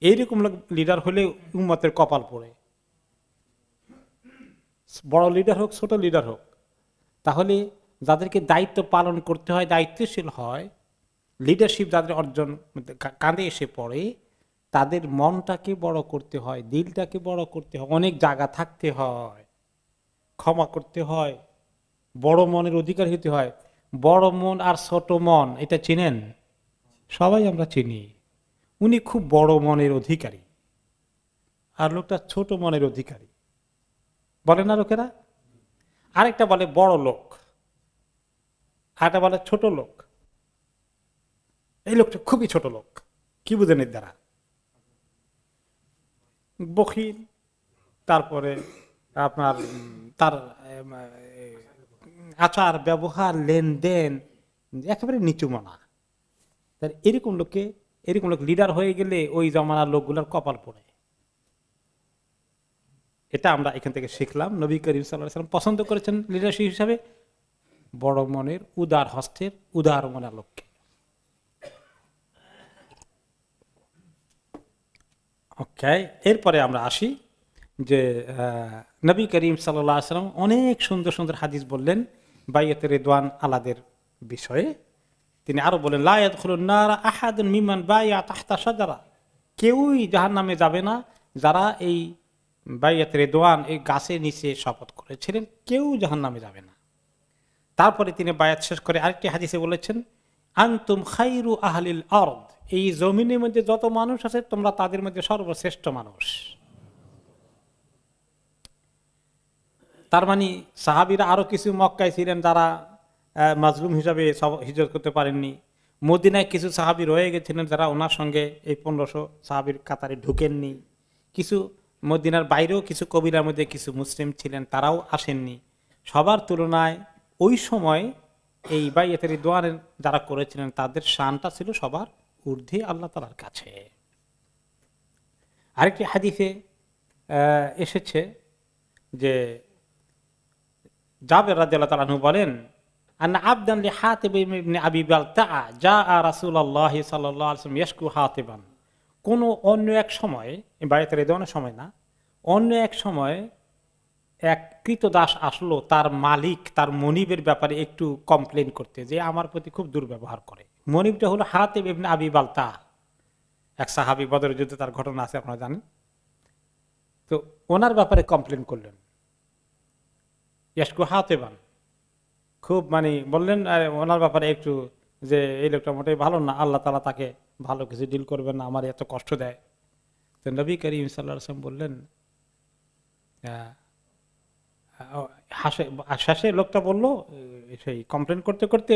Speaker 1: এইরকম লোক লিডার হলে উম্মতের কপাল পড়ে। বড় লিডার হোক ছোট লিডার হোক, তাহলে যাদেরকে দায়িত্ব পালন করতে হয়, দায়িত্বশীল হয়, লিডারশিপ যাদের অর্জন কাঁধে এসে পড়ে, তাদের মনটাকে বড় করতে হয়, দিলটাকে বড় করতে হয়, অনেক জায়গা থাকতে হয়, ক্ষমা করতে হয়, বড় মনের অধিকার হতে হয়। বড় মন আর ছোট মন এটা চিনেন? সবাই আমরা চিনি। উনি খুব বড় মনের অধিকারী আর লোকটা ছোট মনের অধিকারী, বলে না লোকেরা? আরেকটা বলে বড় লোক, আরেকটা বলে ছোট লোক। এই লোকটা খুবই ছোট লোক। কি বুঝেন এর দ্বারা? বখিল, তারপরে আপনার তার আচার ব্যবহার লেনদেন একেবারে নিচুমনা। এরকম লোক লিডার হয়ে গেলে ওই জমানার লোকগুলোর কপাল পড়ে। এটা আমরা এখান থেকে শিখলাম। নবী করিম সাল্লাল্লাহু আলাইহি ওয়াসাল্লাম পছন্দ করেছেন লিডারশিপ হিসাবে বড় মনের, উদার হস্তের, উদার মনের লোককে। ওকে, এরপরে আমরা আসি যে নবী করিম সাল্লাল্লাহু আলাইহি ওয়াসাল্লাম অনেক সুন্দর সুন্দর হাদিস বললেন বাইয়াতে রিদওয়ান আলাদের বিষয়ে। তিনি আরো বলেন, লা ইয়াদখুলুন নার আহাদুন মিমান বায়া তাহতা শাজারা, কেউই জাহান্নামে যাবে না যারা এই বাইয়াতে রিদওয়ান এই গাছের নিচে শপথ করেছিলেন, কেউ জাহান্নামে যাবে না। তারপরে তিনি বায়াত শেষ করে আরেকটি হাদিসে বলেছেন, আনতুম খায়রু আহলিল আরদ, এই জমিনের মধ্যে যত মানুষ আছে তোমরা তাদের মধ্যে সর্বশ্রেষ্ঠ মানুষ। তার মানে সাহাবীরা আরো কিছু মক্কায় ছিলেন যারা মাজলুম হিসাবে হিজরত করতে পারেননি। মদিনায় কিছু সাহাবী রয়ে গেছিলেন যারা ওনার সঙ্গে এই 1500 সাহাবীর কাতারে ঢুকেননি। কিছু মদিনার বাইরেও কিছু কবিরার মধ্যে কিছু মুসলিম ছিলেন, তারাও আসেননি। সবার তুলনায় ওই সময় এই বাইয়াতে রিদওয়ান যারা করেছিলেন তাদের শানটা ছিল সবার ঊর্ধ্বে আল্লাহ তাআলার কাছে। আরেকটি হাদিসে এসেছে যে জাবের রাদিয়াল্লাহু তাআলা আনহু বলেন, আন্না আবদান লিহাতিব ইবনে আবি বালতাআ জাআ রাসূলুল্লাহ সাল্লাল্লাহু আলাইহি ওয়াসাল্লাম ইয়াশকু হাতিবান। কোন অন্য এক সময়, বাইয়াতে রিদওয়ানের সময় না, অন্য এক সময় এক কৃতদাস আসলো তার মালিক তার মনিবের ব্যাপারে একটু কমপ্লেন করতে, যে আমার প্রতি খুব দুর্ব্যবহার করে। মনিবটা হলো হাতিব ইবনে আবি বালতাআ, এক সাহাবী, বদরের যুদ্ধে তার ঘটনা আছে আপনারা জানেন। তো ওনার ব্যাপারে কমপ্লেন করলেন, ইয়াশকু হাতিবান, খুব মানে বললেন ওনার ব্যাপারে একটু যে এই লোকটা মোটেই ভালো না, আল্লাহ তাআলা তাকে ভালো কিছু ডিল করবেন না, আমার এত কষ্ট দেয়। তো নবী করিম সাল্লাল্লাহু আলাইহি ওয়াসাল্লাম বললেন, শেষে লোকটা বললো সেই কমপ্লেন করতে করতে,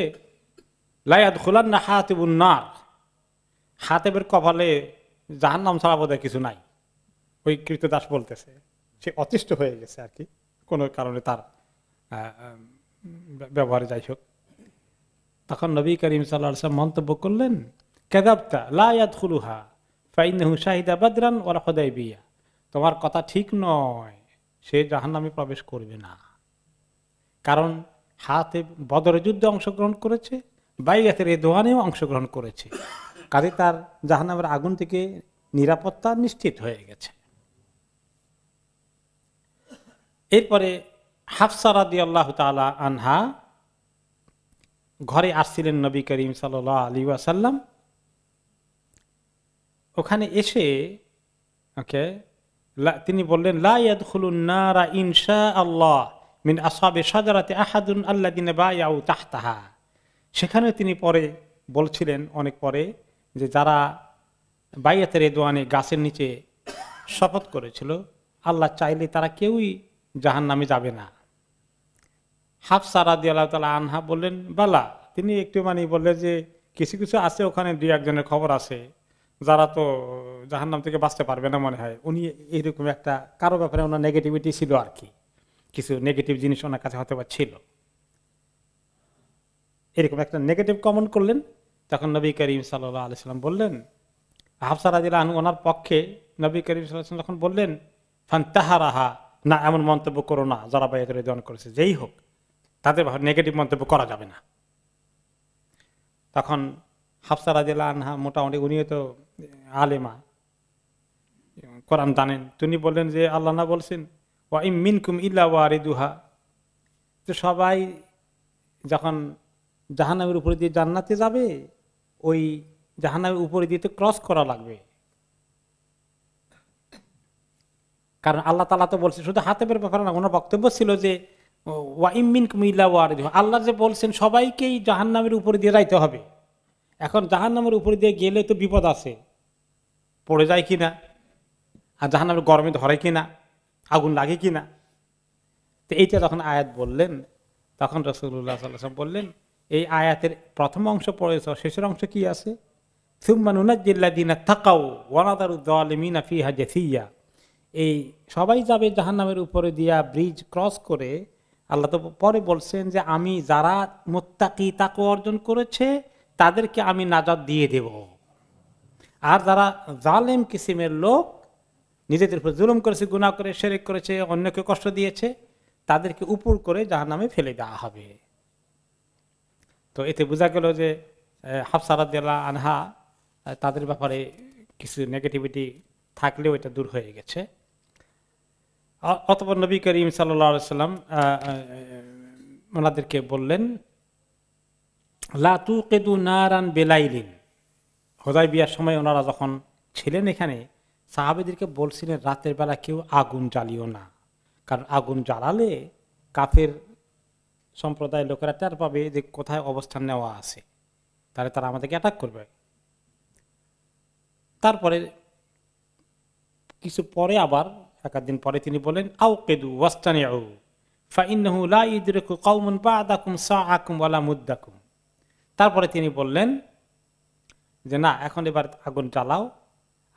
Speaker 1: লা ইয়াদখুলান্না হাতিবুন নার, হাতিবের কপালে জাহান্নাম ছাড়া বোধহয় কিছু নাই। ওই কৃতদাস বলতেছে, সে অতিষ্ঠ হয়ে গেছে আর কি, কোনো কারণে তার ব্যবহারে যাই হোক। তখন নবী করিম সাল্লাল্লাহু আলাইহি ওয়াসাল্লাম মন্তব্য করলেন, কাযাবতা লা ইয়াদখুলুহা ফাইন্নাহু শাহিদা বাদরান ওয়াল হুদাইবিয়া, তোমার কথা ঠিক নয়, সে জাহান্নামে প্রবেশ করবে না, কারণ হাতিব বদরের যুদ্ধে অংশগ্রহণ করেছে, বাইয়াতে রিদওয়ানেও অংশগ্রহণ করেছে, কাজে তার জাহান্নামের আগুন থেকে নিরাপত্তা নিশ্চিত হয়ে গেছে। এরপরে হাফসা রাদিয়াল্লাহু তাআলা আনহা ঘরে আসছিলেন নবী করিম সাল্লাল্লাহু আলাইহি ওয়াসাল্লাম। ওখানে এসে ওকে তিনি বললেন লা ইয়াদখুলুন নারা ইনশা আল্লাহ মিন আসহাবি শাজারাতি আহাদুন আল্লাযিনা বায়াউ তাহতাহা। সেখানে তিনি পরে বলছিলেন অনেক পরে যে যারা বাইয়াতে রিদওয়ানে গাছের নিচে শপথ করেছিল আল্লাহ চাইলে তারা কেউই জাহান্নামে যাবে না। হাফসা রাদিয়াল্লাহু তাআলা আনহা বললেন বালা, তিনি একটু বললেন যে কিছু কিছু আছে ওখানে দুই একজনের খবর আছে যারা তো জাহান্নাম থেকে বাঁচতে পারবে না মনে হয়। উনি এইরকম একটা কারো ব্যাপারে ওনার নেগেটিভিটি ছিল আর কি, কিছু নেগেটিভ জিনিস ওনার কাছে হয়তো বা ছিল, এরকম একটা নেগেটিভ কমেন্ট করলেন। তখন নবী করিম সাল্লাল্লাহু আলাইহি সাল্লাম বললেন, হাফসা রাদিয়াল্লাহু আনহা ওনার পক্ষে নবী করিম সাল্লাল্লাহু আলাইহি ওয়াসাল্লাম যখন বললেন ফান্তাহারাহা, না এমন মন্তব্য করো না, যারা বাইয়াত রিদওয়ান করেছে যেই হোক তাদের নেগেটিভ মন্তব্য করা যাবে না। তখন হাফসা রাদিয়াল্লাহু আনহা মোটামুটি উনিও তো আলেমা, কোরআন জানেন, তিনি বললেন যে আল্লাহ না বলছেন ওয়া ইম মিনকুম ইল্লা ওয়ারিদুহা, তো সবাই যখন জাহান্নামের উপরে দিয়ে জান্নাতে যাবে ওই জাহান্নামের উপরে দিয়ে তো ক্রস করা লাগবে, কারণ আল্লাহ তাআলা তো বলছে শুধু হাতেবের ব্যাপারে না, ওনার বক্তব্য ছিল যে ওয়া ইম মিনকুম ইল্লা ওয়ারিদুহা, আল্লাহ যে বলছেন সবাইকেই জাহান্নামের উপরে দিয়ে যাইতে হবে। এখন জাহান্নামের উপরে দিয়ে গেলে তো বিপদ আছে, পড়ে যায় কিনা, আর জাহান্নামের গরমে ধরে কিনা, আগুন লাগে কিনা। তো এইটা যখন আয়াত বললেন তখন রাসূলুল্লাহ সাল্লাল্লাহু আলাইহি ওয়াসাল্লাম বললেন এই আয়াতের প্রথম অংশ পড়েছ, শেষের অংশ কি আছে? সুম্মা নুনাজ্জিল্লাযিনা তাকাউ ওয়া নাযারু যালিমিনা ফিহা জাসিয়া, এই সবাই যাবে জাহান্নামের উপরে দিয়া ব্রিজ ক্রস করে। আল্লাহ তো পরে বলছেন যে আমি যারা মুত্তাকি তাকওয়া অর্জন করেছে তাদেরকে আমি নাজাত দিয়ে দেব, আর যারা জালেম কিসিমের লোক নিজেদের উপর জুলুম করেছে, গুনাহ করে, শিরক করেছে, অন্যকে কষ্ট দিয়েছে, তাদেরকে উপর করে জাহান্নামে ফেলে দেওয়া হবে। তো এতে বোঝা গেল যে হাফসা রাদিয়াল্লাহু আনহা তাদের ব্যাপারে কিছু নেগেটিভিটি থাকলেও এটা দূর হয়ে গেছে। অতঃপর নবী করিম সাল্লাল্লাহু আলাইহি সাল্লাম ওনাদেরকে বললেন লা তুকিদু নারান বেলাইলিন। হুদায়বিয়ার সময় ওনারা যখন ছিলেন এখানে সাহাবীদেরকে বলছিলেন রাতের বেলা কেউ আগুন জ্বালিও না, কারণ আগুন জ্বালালে কাফের সম্প্রদায়ের লোকেরা টের পাবে যে কোথায় অবস্থান নেওয়া আছে, তাহলে তারা আমাদেরকে অ্যাটাক করবে। তারপরে কিছু পরে আবার একদিন পরে তিনি বলেন আউকিদু ওয়াস্তানিউ ফাইন্নাহু লা ইদরিকু কওমুন বা'দাকুম সাআকুম ওয়ালা মুদ্দাকুম। তারপরে তিনি বললেন যে না, এখন এবার আগুন জ্বালাও,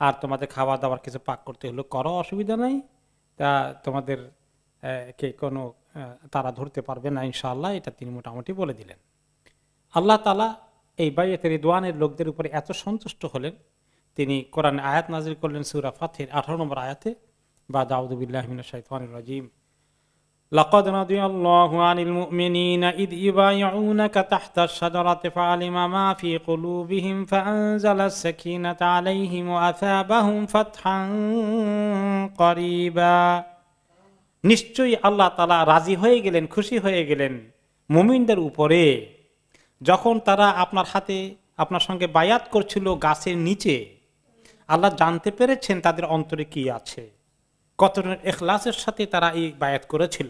Speaker 1: আর তোমাদের খাওয়া দাওয়ার কিছু পাক করতে হলো করো, অসুবিধা নাই, তা তোমাদের কে কোনো তারা ধরতে পারবে না ইনশাআল্লাহ, এটা তিনি মোটামুটি বলে দিলেন। আল্লাহ তাআলা এই বাইয়াতে রিদওয়ানের লোকদের উপরে এত সন্তুষ্ট হলেন, তিনি কোরআনে আয়াত নাযিল করলেন সূরা ফাতহির 18 নম্বর আয়াতে, বা'দা আউযু বিল্লাহি মিনাশ শাইতানির রাজীম, লাকাদ রাদিয়াল্লাহু আনিল মুমিনিনা ইয ইউবাইউনাকা তাহতাশ শাজারাতি ফাআলিমা মা ফি কুলুবিহিম ফাআনজালাস সাকিনাতা আলাইহিম ওয়া আসাবাহুম ফাতহান করিবা। নিশ্চয়ই আল্লাহ তাআলা রাজি হয়ে গেলেন, খুশি হয়ে গেলেন মুমিনদের উপরে যখন তারা আপনার হাতে আপনার সঙ্গে বায়াত করছিল গাছের নিচে। আল্লাহ জানতে পেরেছেন তাদের অন্তরে কি আছে, কত ইখলাসের সাথে তারা এই বায়াত করেছিল,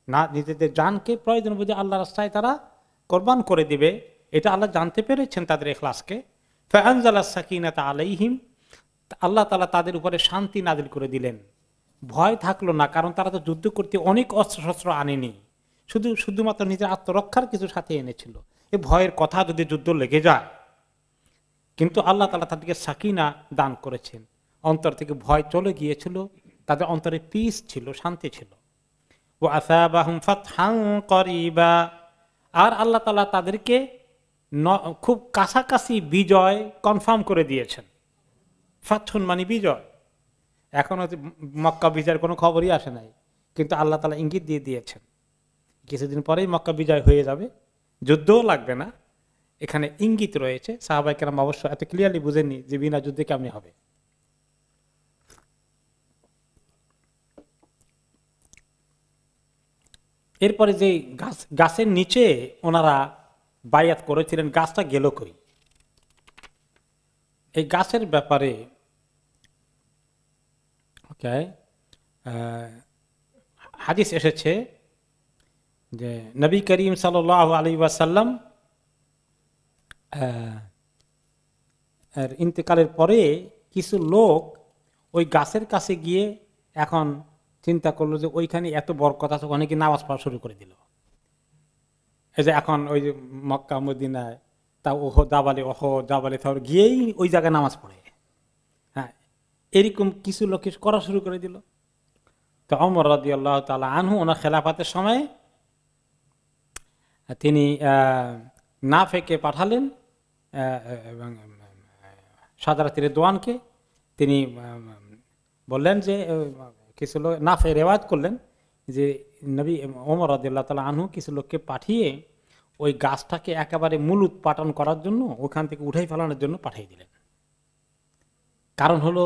Speaker 1: না নিজেদের জানকে প্রয়োজন বুঝে আল্লাহ রাস্তায় তারা কোরবান করে দিবে, এটা আল্লাহ জানতে পেরেছেন তাদের ইখলাসকে। ফাআনজালাস সাকিনাতা আলাইহিম, আল্লাহ তাআলা তাদের উপরে শান্তি নাজিল করে দিলেন, ভয় থাকলো না, কারণ তারা তো যুদ্ধ করতে অনেক অস্ত্রশস্ত্র আনেনি, শুধুমাত্র নিজের আত্মরক্ষার কিছু সাথে এনেছিল। এই ভয়ের কথা যদি যুদ্ধ লেগে যায়, কিন্তু আল্লাহ তাআলা তাদেরকে সাকিনা দান করেছেন, অন্তর থেকে ভয় চলে গিয়েছিল, তাদের অন্তরে পিস ছিল, শান্তি ছিল। ওয়া আসাবাহুম ফাতহান করিবা, আর আল্লাহ তাআলা তাদেরকে খুব কাছাকাছি বিজয় কনফার্ম করে দিয়েছেন। ফাতহুন মানে বিজয়, এখনো মক্কা বিজয়ের কোনো খবরই আসে নাই, কিন্তু আল্লাহ তাআলা ইঙ্গিত দিয়ে দিয়েছেন কিছুদিন পরেই মক্কা বিজয় হয়ে যাবে, যুদ্ধও লাগবে না, এখানে ইঙ্গিত রয়েছে। সাহাবায়ে কেরাম অবশ্য এত ক্লিয়ারলি বুঝেননি যে বিনা যুদ্ধে কেমনি হবে। এরপরে যে গাছের নিচে ওনারা বায়াত করেছিলেন, গাছটা গেল কই? এই গাছের ব্যাপারে ওকে হাদিস এসেছে যে নবী করিম সাল্লাল্লাহু আলাইহি ওয়াসাল্লাম এর ইন্তেকালের পরে কিছু লোক ওই গাছের কাছে গিয়ে এখন চিন্তা করলো যে ওইখানে এত বরকত আছে, অনেকে নামাজ পড়া শুরু করে দিল। এই যে এখন ওই যে মক্কা মদিনায় তা জাবালে থাওর গিয়েই ওই জায়গায় নামাজ পড়ে। হ্যাঁ, এরকম কিছু লোক করা শুরু করে দিল। তো ওমর রাদিয়াল্লাহু তাআলা আনহু ওনার খেলাফতের সময় তিনি নাফেকে পাঠালেন এবং সাদারাতের দোয়ানকে। তিনি বললেন যে কিছু লোক নাফে রেওয়ায়াত করলেন যে নবী ওমর রাদিয়াল্লাহু তাআলা আনহু কিছু লোককে পাঠিয়ে ওই গাছটাকে একেবারে মূল উৎপাটন করার জন্য ওখান থেকে উঠাই ফেলানোর জন্য পাঠিয়ে দিলেন। কারণ হলো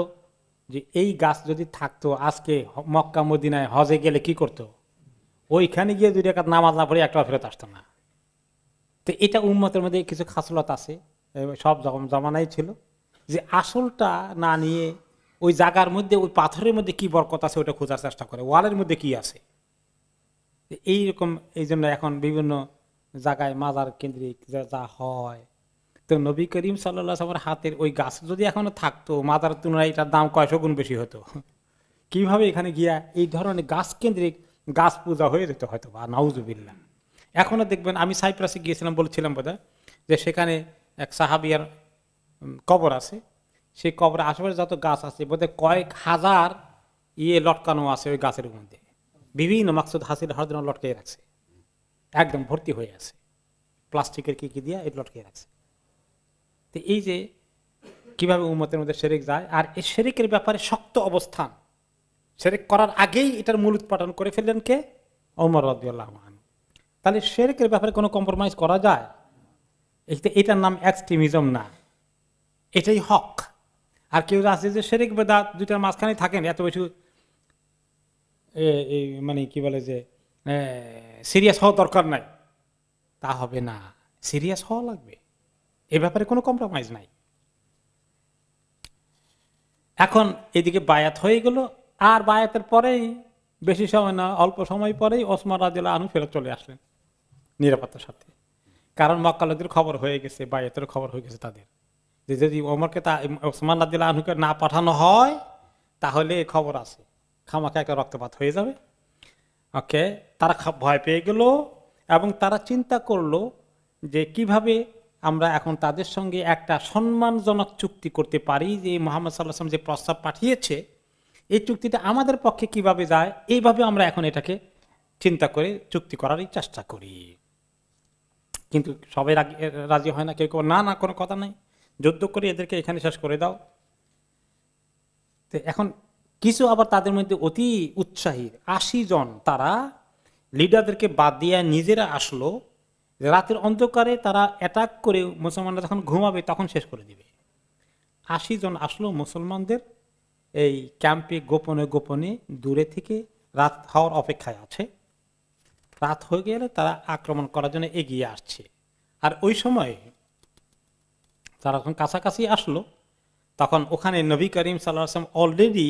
Speaker 1: যে এই গাছ যদি থাকতো আজকে মক্কা মদিনায় হজে গেলে কি করত, ওইখানে গিয়ে 2 রাকাত নামাজ না পড়ে একটা ফেরত আসতো না। তো এটা উম্মতের মধ্যে কিছু খাসলত আছে, সব জমানাই ছিল, যে আসলটা না নিয়ে ওই জায়গার মধ্যে ওই পাথরের মধ্যে কি বরকত আছে ওটা খোঁজার চেষ্টা করে, ওয়ালের মধ্যে কি আছে। এইরকম এই জন্য এখন বিভিন্ন জায়গায় মাজার কেন্দ্রিক যা হয়। তো নবী করিম সাল্লাল্লাহু আলাইহি ওয়াসাল্লামের হাতের ওই গাছ যদি এখনো থাকতো, মাজার তুলনায় এটার দাম কয়শো গুণ বেশি হতো। কিভাবে এখানে গিয়া এই ধরনের গাছ কেন্দ্রিক গাছ পূজা হয়ে যেত হয়তো বা, নাউজুবিল্লাহ। এখনো দেখবেন, আমি সাইপ্রাসে গিয়েছিলাম বলছিলাম বোধহয়, যে সেখানে এক সাহাবিয়ার কবর আছে। সেই কবরে আশেপাশে যত গাছ আছে বোধহয় কয়েক হাজার লটকানো আছে ওই গাছের মধ্যে, বিভিন্ন মাকসুদ হাসিল হওয়ার জন্য লটকে রাখছে, একদম ভর্তি হয়ে আছে প্লাস্টিকের কি দিয়া এটা লটকে রাখছে। তো এই যে কিভাবে উম্মতের মধ্যে শিরক যায়, আর এই শিরকের ব্যাপারে শক্ত অবস্থান, শিরক করার আগেই এটার মূল উৎপাদন করে ফেললেন কে? ওমর রাদিয়াল্লাহু আনহু। তাহলে শিরকের ব্যাপারে কোনো কম্প্রোমাইজ করা যায়? এটার নাম এক্সট্রিমিজম না, এটাই হক। আর কেউ আছে যে শিরক বেদাত দুইটার মাঝখানে থাকেন, এত বেশি মানে কি বলে যে সিরিয়াস হওয়া দরকার নাই, তা হবে না, সিরিয়াস হওয়া লাগবে, এ ব্যাপারে কোনো কম্প্রোমাইজ নাই। এখন এদিকে বায়াত হয়ে গেল, আর বায়াতের পরেই বেশি সময় না, অল্প সময় পরেই ওসমান রাদিয়াল্লাহু আনহু ফেরত চলে আসলেন নিরাপত্তার সাথে। কারণ মক্কা লোকদের খবর হয়ে গেছে, বায়াতের খবর হয়ে গেছে তাদের, যে যদি ওমরকে ওসমান রাদিয়াল্লাহু আনহুকে না পাঠানো হয় তাহলে খবর আছে, খামাখা একটা রক্তপাত হয়ে যাবে। ওকে, তারা ভয় পেয়ে গেল এবং তারা চিন্তা করলো যে কিভাবে আমরা এখন তাদের সঙ্গে একটা সম্মানজনক চুক্তি করতে পারি, যে মুহাম্মদ সাল্লাল্লাহু আলাইহি ওয়াসাল্লাম যে প্রস্তাব পাঠিয়েছে এই চুক্তিটা আমাদের পক্ষে কিভাবে যায়, এইভাবে আমরা এখন এটাকে চিন্তা করে চুক্তি করারই চেষ্টা করি। কিন্তু সবাই রাজি হয় না, কেউ কেউ না কোনো কথা নাই, যুদ্ধ করে এদেরকে এখানে শেষ করে দাও। তো এখন কিছু আবার তাদের মধ্যে অতি উৎসাহী 80 জন, তারা লিডারদেরকে বাদ দিয়ে নিজেরা আসলো, রাতের অন্ধকারে তারা অ্যাটাক করে মুসলমানরা যখন ঘুমাবে তখন শেষ করে দিবে। 80 জন আসলো মুসলমানদের এই ক্যাম্পে গোপনে গোপনে দূরে থেকে, রাত হওয়ার অপেক্ষায় আছে। রাত হয়ে গেলে তারা আক্রমণ করার জন্য এগিয়ে আসছে। আর ওই সময় তারা যখন কাছাকাছি আসলো তখন ওখানে নবী করিম সাল্লাল্লাহু আলাইহি ওয়াসাল্লাম অলরেডি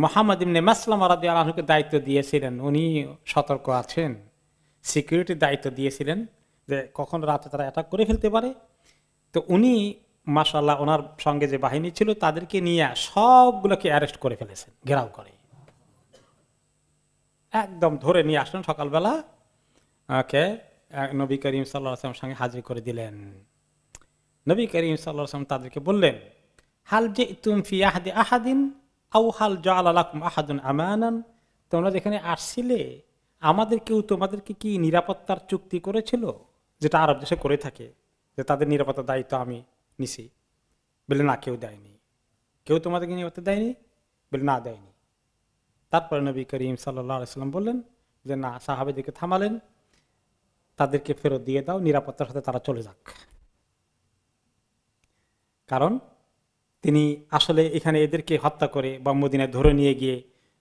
Speaker 1: মুহাম্মদ ইবনে মাসলামা রাদিয়াল্লাহু আনহুকে দায়িত্ব দিয়েছিলেন, উনি সতর্ক আছেন, সিকিউরিটির দায়িত্ব দিয়েছিলেন যে কখন রাতে তারা অ্যাটাক করে ফেলতে পারে। তো উনি মাশাআল্লাহ ওনার সঙ্গে যে বাহিনী ছিল তাদেরকে নিয়ে সবগুলোকে অ্যারেস্ট করে ফেলেছেন, ঘেরাও করে একদম ধরে নিয়ে আসলেন সকালবেলা। ওকে, নবী করিম সাল্লাল্লাহু আলাইহি ওয়াসাল্লামের সঙ্গে হাজির করে দিলেন। নবী করিম সাল্লাল্লাহু আলাইহি ওয়াসাল্লাম তাদেরকে বললেন, হাল জিতুম ফি আহদি আহাদিন আও হাল জাআলা লাকুম আহাদুন আমানান, তোমরা যেখানে আসছিলে আমাদের কেউ তোমাদেরকে কি নিরাপত্তার চুক্তি করেছিল, যেটা আরব দেশে করে থাকে, যে তাদের নিরাপত্তার দায়িত্ব আমি নিছি? বলে না, কেউ দেয়নি। কেউ তোমাদেরকে নিরাপত্তা দেয়নি? বলে না, দেয়নি। তারপরে নবী করিম সাল্লাল্লাহু আলাইহি ওয়াসাল্লাম বললেন যে না, সাহাবীদেরকে থামালেন, তাদেরকে ফেরত দিয়ে দাও, নিরাপত্তার সাথে তারা চলে যাক। কারণ তিনি আসলে এখানে এদেরকে হত্যা করে বা মদিনায় ধরে নিয়ে গিয়ে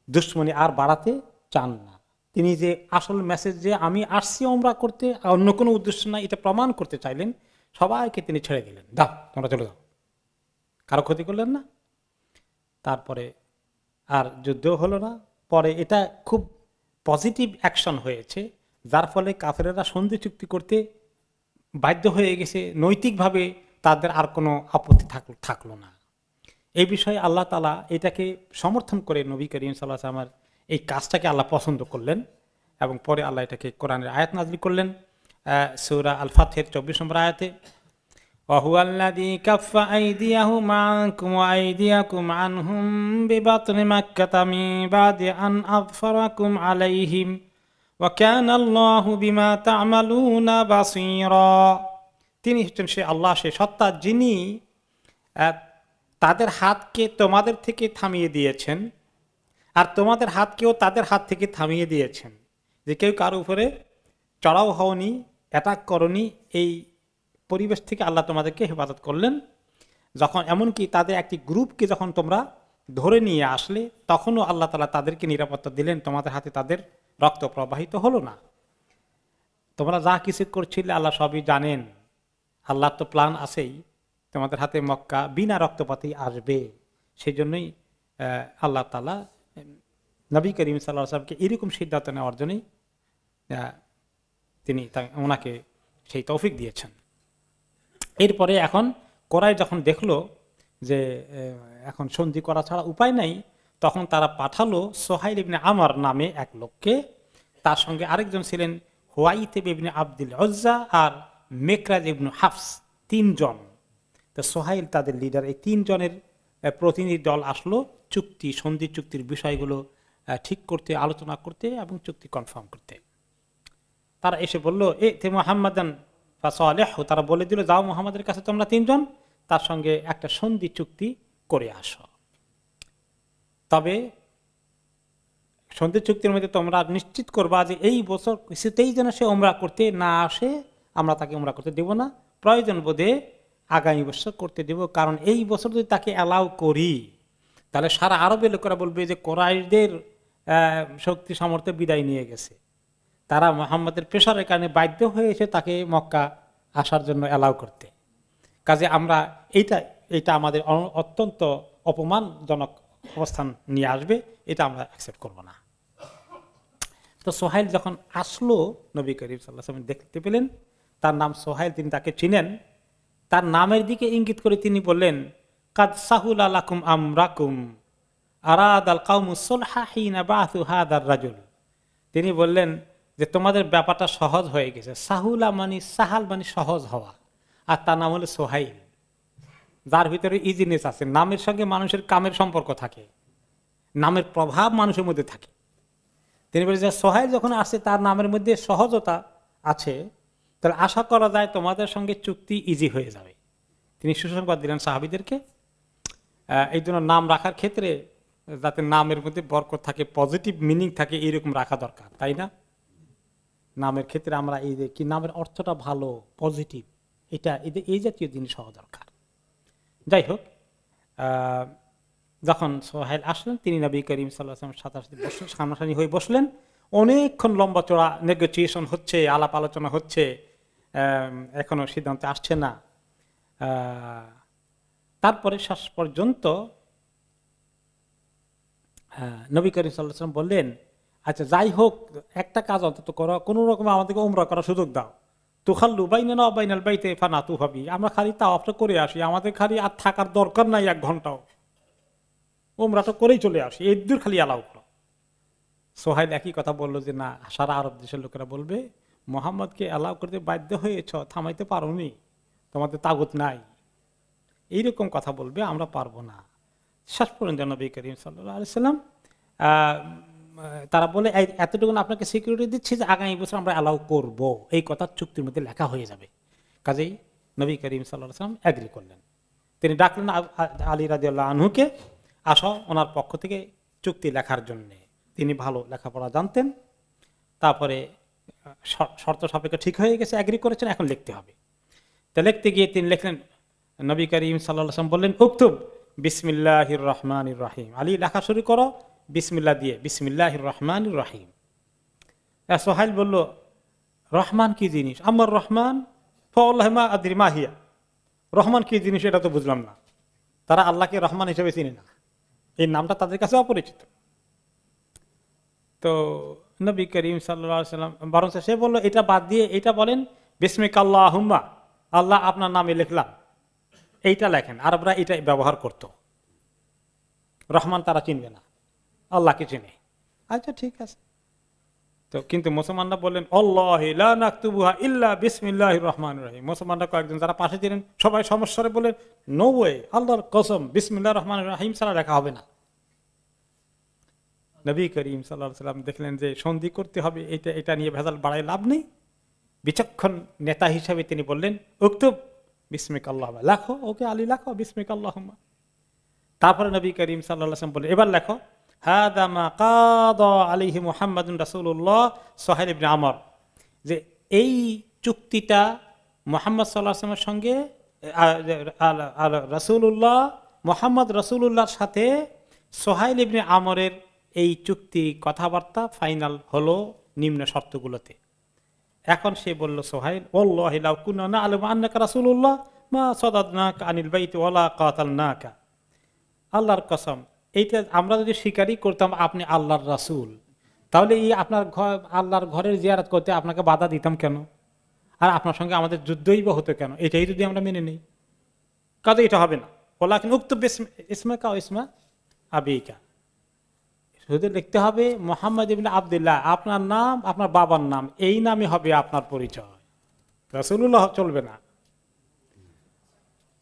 Speaker 1: দুশ্মনী আর বাড়াতে চান না। তিনি যে আসল মেসেজ যে আমি আসছি ওমরা করতে, অন্য কোনো উদ্দেশ্য না, এটা প্রমাণ করতে চাইলেন। সবাইকে তিনি ছেড়ে দিলেন, দাও তোমরা চলে যাও। কারো ক্ষতি করলেন না। তারপরে আর যুদ্ধ হলো না। পরে এটা খুব পজিটিভ অ্যাকশন হয়েছে, যার ফলে কাফেরেরা সন্ধি চুক্তি করতে বাধ্য হয়ে গেছে, নৈতিকভাবে তাদের আর কোনো আপত্তি থাকলো না। এই বিষয়ে আল্লাহ তাআলা এটাকে সমর্থন করে নবী করিম সাল্লাল্লাহু আলাইহি ওয়াসাল্লামের এই কাজটাকে আল্লাহ পছন্দ করলেন এবং পরে আল্লাহ এটাকে কোরআনের আয়াত নাযিল করলেন সূরা আল ফাতহের 24 নম্বর আয়াতে, وهو الذي كف أيديهم عنكم وأيديكم عنهم ببطن مكة من بعد أن أظفركم عليهم وكان الله بما تعملون بصيرا। তিনি হচ্ছেন সে আল্লাহ, সে সত্তা যিনি তাদের হাতকে তোমাদের থেকে থামিয়ে দিয়েছেন আর তোমাদের হাতকেও তাদের হাত থেকে থামিয়ে দিয়েছেন, যে কেউ কারো উপরে চড়াও হওনি, অ্যাটাক করনি। এই পরিবেশ থেকে আল্লাহ তোমাদেরকে হেফাজত করলেন। যখন এমনকি তাদের একটি গ্রুপকে যখন তোমরা ধরে নিয়ে আসলে, তখনও আল্লাহ তাআলা তাদেরকে নিরাপত্তা দিলেন, তোমাদের হাতে তাদের রক্ত প্রবাহিত হলো না। তোমরা যা কিছু করছিলে আল্লাহ সবই জানেন। আল্লাহর তো প্ল্যান আছেই, তোমাদের হাতে মক্কা বিনা রক্তপাতেই আসবে। সেই জন্যই আল্লাহ তাআলা নবী করিম সাল্লাল্লাহু আলাইহি ওয়াসাল্লামকে এরকম সিদ্ধান্ত নেওয়ার জন্যই তিনি ওনাকে সেই তৌফিক দিয়েছেন। এরপরে এখন কোরাইশ যখন দেখলো যে এখন সন্ধি করা ছাড়া উপায় নাই, তখন তারা পাঠালো সোহাইল ইবনে আমর নামে এক লোককে, তার সঙ্গে আরেকজন ছিলেন হুয়াইতিব ইবনে আব্দুল উজ্জা আর মেকরাজ ইবনে হাফস, 3 জন। তো সোহাইল তাদের লিডার। এই 3 জনের প্রতিনিধি দল আসলো সন্ধি চুক্তির বিষয়গুলো ঠিক করতে, আলোচনা করতে এবং চুক্তি কনফার্ম করতে। তারা এসে বলল তে মুহাম্মাদান ফাসালিহু, তারা বলে দিল যাও মুহাম্মাদের কাছে তোমরা 3 জন, তার সঙ্গে একটা সন্ধি চুক্তি করে আসো। তবে সন্ধি চুক্তির মধ্যে তোমরা নিশ্চিত করবা যে এই বছর কিছুতেই যেন সে উমরা করতে না আসে, আমরা তাকে উমরা করতে দেব না, প্রয়োজন বোধে আগামী বছর করতে দেব। কারণ এই বছর যদি তাকে অ্যালাউ করি তাহলে সারা আরবের লোকেরা বলবে যে কোরাইশদের শক্তি সামর্থ্যে বিদায় নিয়ে গেছে, তারা মুহাম্মাদের প্রেসারের কারণে বাধ্য হয়েছে তাকে মক্কা আসার জন্য অ্যালাউ করতে। কাজে আমরা এইটা আমাদের অত্যন্ত অপমানজনক অবস্থান নিয়ে আসবে, এটা আমরা অ্যাকসেপ্ট করব না। তো সোহাইল যখন আসলো নবী করিম সাল্লাল্লাহু আলাইহি ওয়াসাল্লাম দেখতে পেলেন, তার নাম সোহাইল, তিনি তাকে চিনেন। তার নামের দিকে ইঙ্গিত করে তিনি বললেন কাদ সাহুলা লাকুম আমরাকুম আরাদাল কাউমুস সুলহা হিনা বাআসু হাদার রাজুল। তিনি বললেন যে তোমাদের ব্যাপারটা সহজ হয়ে গেছে। সাহুলা মানে সাহাল মানে সহজ হওয়া, আর তার নাম হলো সোহাইল, যার ভিতরে ইজিনেস আছে। নামের সঙ্গে মানুষের কামের সম্পর্ক থাকে, নামের প্রভাব মানুষের মধ্যে থাকে। তিনি বলেন যে সোহাইল যখন আসছে তার নামের মধ্যে সহজতা আছে, তাহলে আশা করা যায় তোমাদের সঙ্গে চুক্তি ইজি হয়ে যাবে। তিনি সুসংবাদ দিলেন সাহাবীদেরকে। এই জন্য নাম রাখার ক্ষেত্রে যাতে নামের মধ্যে বরকত থাকে, পজিটিভ মিনিং থাকে, এইরকম রাখা দরকার, তাই না? নামের ক্ষেত্রে আমরা এই যে কি নামের অর্থটা ভালো, পজিটিভ, এটা এই জাতীয় জিনিস হওয়া দরকার। যাই হোক, যখন সোহাইল আসলেন তিনি নবী করিম সাল্লাল্লাহু আলাইহি ওয়াসাল্লামের সাথে সামনাসামনি হয়ে বসলেন। অনেকক্ষণ লম্বা চড়া নেগোসিয়েশন হচ্ছে, আলাপ আলোচনা হচ্ছে, এখনো সিদ্ধান্তে আসছে না। তারপরে শেষ পর্যন্ত নবী করিম সাল্লাল্লাহু আলাইহি ওয়াসাল্লাম বললেন আচ্ছা যাই হোক, একটা কাজ অন্তত করো, কোনো রকম আমাদেরকে উমরা করার সুযোগ দাও। তুখাল্লু বাইনানা ওয়া বাইনাল বাইতি ফানাতু হাবি, আমরা খালি তাওয়াফটা করে আসি, আমাদের খালি আর থাকার দরকার নাই 1 ঘন্টাও, উমরাটা করেই চলে আসি, এই দূর খালি অ্যালাউ করো। সোহাইল একই কথা বললো যে না, সারা আরব দেশের লোকেরা বলবে মুহাম্মদকে অ্যালাউ করতে বাধ্য হয়েছ, থামাইতে পারোনি, তোমাদের তাগুত নাই, এইরকম কথা বলবে, আমরা পারবো না। শেষ পর্যন্ত নবী করিম সাল্লাল্লাহু আলাইহি ওয়াসাল্লাম তারা বলে এতটুকু আপনাকে সিকিউরিটি দিচ্ছি যে আগামী বছর আমরা অ্যালাউ করব, এই কথা চুক্তির মধ্যে লেখা হয়ে যাবে। কাজেই নবী করিম সাল্লাল্লাহু আলাইহি ওয়াসাল্লাম এগ্রি করলেন। তিনি ডাকলেন আলী রাদিয়াল্লাহু আনহুকে, আসো ওনার পক্ষ থেকে চুক্তি লেখার জন্য। তিনি ভালো লেখাপড়া জানতেন। তারপরে শর্ত সাপেক্ষে ঠিক হয়ে গেছে, এগ্রি করেছেন, এখন লিখতে হবে। তো লিখতে গিয়ে তিনি লিখলেন, নবী করিম সাল্লাল্লাহু আলাইহি ওয়াসাল্লাম বললেন উকতুব বিসমিল্লাহির রহমানির রহিম, আলী লেখা শুরু করো বিসমিল্লাহ দিয়ে, বিসমিল্লাহির রহমানির রহিম। সোহাইল বলল রহমান কি জিনিস? আমার রহমান ফাওয়াল্লাহি মা আদরি মা হিয়া, রহমান কি জিনিস এটা তো বুঝলাম না। তারা আল্লাহকে রহমান হিসেবে চিনে না, এই নামটা তাদের কাছে অপরিচিত। তো নবী করিম সাল্লাল্লাহু আলাইহি ওয়াসাল্লাম বরং সে বললো এটা বাদ দিয়ে এটা বলেন বিসমিকা আল্লাহুম্মা, আল্লাহ আপনার নামে লিখলাম, এইটা লেখেন। আরবরা এটা ব্যবহার করত, রহমান তারা চিনবে না, আল্লাহকে চিনে। আচ্ছা ঠিক আছে। তো কিন্তু মুসলমানরা বললেন আল্লাহি লা নাকতুবুহা ইল্লা বিসমিল্লাহির রহমানির রহিম। মুসলমানরা কয়েকজন যারা পাশে ছিলেন সবাই সমস্যারে বললেন নো ওয়ে, আল্লাহর কসম বিসমিল্লাহির রহমানির রহিম ছাড়া লেখা হবে না। নবী করিম সাল্লাল্লাহু আলাইহি ওয়াসাল্লাম দেখলেন যে সন্ধি করতে হবে, এটা নিয়ে ভেজাল বাড়ায় লাভ নেই। বিচক্ষণ নেতা হিসেবে তিনি বললেন উক্তুব বিসমিকা আল্লাহুম্মা, লেখো, ওকে আলী লেখো বিসমিকা আল্লাহুম্মা। তারপরে নবী করিম সাল্লাল্লাহু আলাইহি ওয়াসাল্লাম বললেন এবার লেখো হাদা মা কাদা আলাইহি মুহাম্মাদুন রাসূলুল্লাহ সুহাইল ইবনে আমর, যে এই চুক্তিটা মুহাম্মদ সাল্লাল্লাহু আলাইহি ওয়াসাল্লামের সঙ্গে রাসূলুল্লাহ মুহাম্মদ রাসূলুল্লাহর সাথে সুহাইল ইবনে আমরের এই চুক্তি কথাবার্তা ফাইনাল হলো নিম্ন শর্তগুলোতে। এখন সে বলল সোহাইল ওয়াল্লাহি লাউ কুন্না না'লামু আন্নাকা রাসূলুল্লাহ মা সাদাদনাকা আনিল বাইতি ওয়ালা কাতালনাকা। আল্লাহর কসম, এইটা আমরা যদি স্বীকারই করতাম আপনি আল্লাহর রাসূল, তাহলে এই আপনার ঘর আল্লাহর ঘরের জিয়ারত করতে আপনাকে বাধা দিতাম কেন, আর আপনার সঙ্গে আমাদের যুদ্ধই বা হতো কেন, এটাই যদি আমরা মেনে নেই। কাজে এটা হবে না। ওয়ালাকিন উক্তুব ইসমা ইসমা আবিকা, শুধু লিখতে হবে মুহাম্মদ ইবনে আব্দুল্লাহ, আপনার নাম আপনার বাবার নাম, এই নামে হবে আপনার পরিচয়, রাসূলুল্লাহ চলবে না।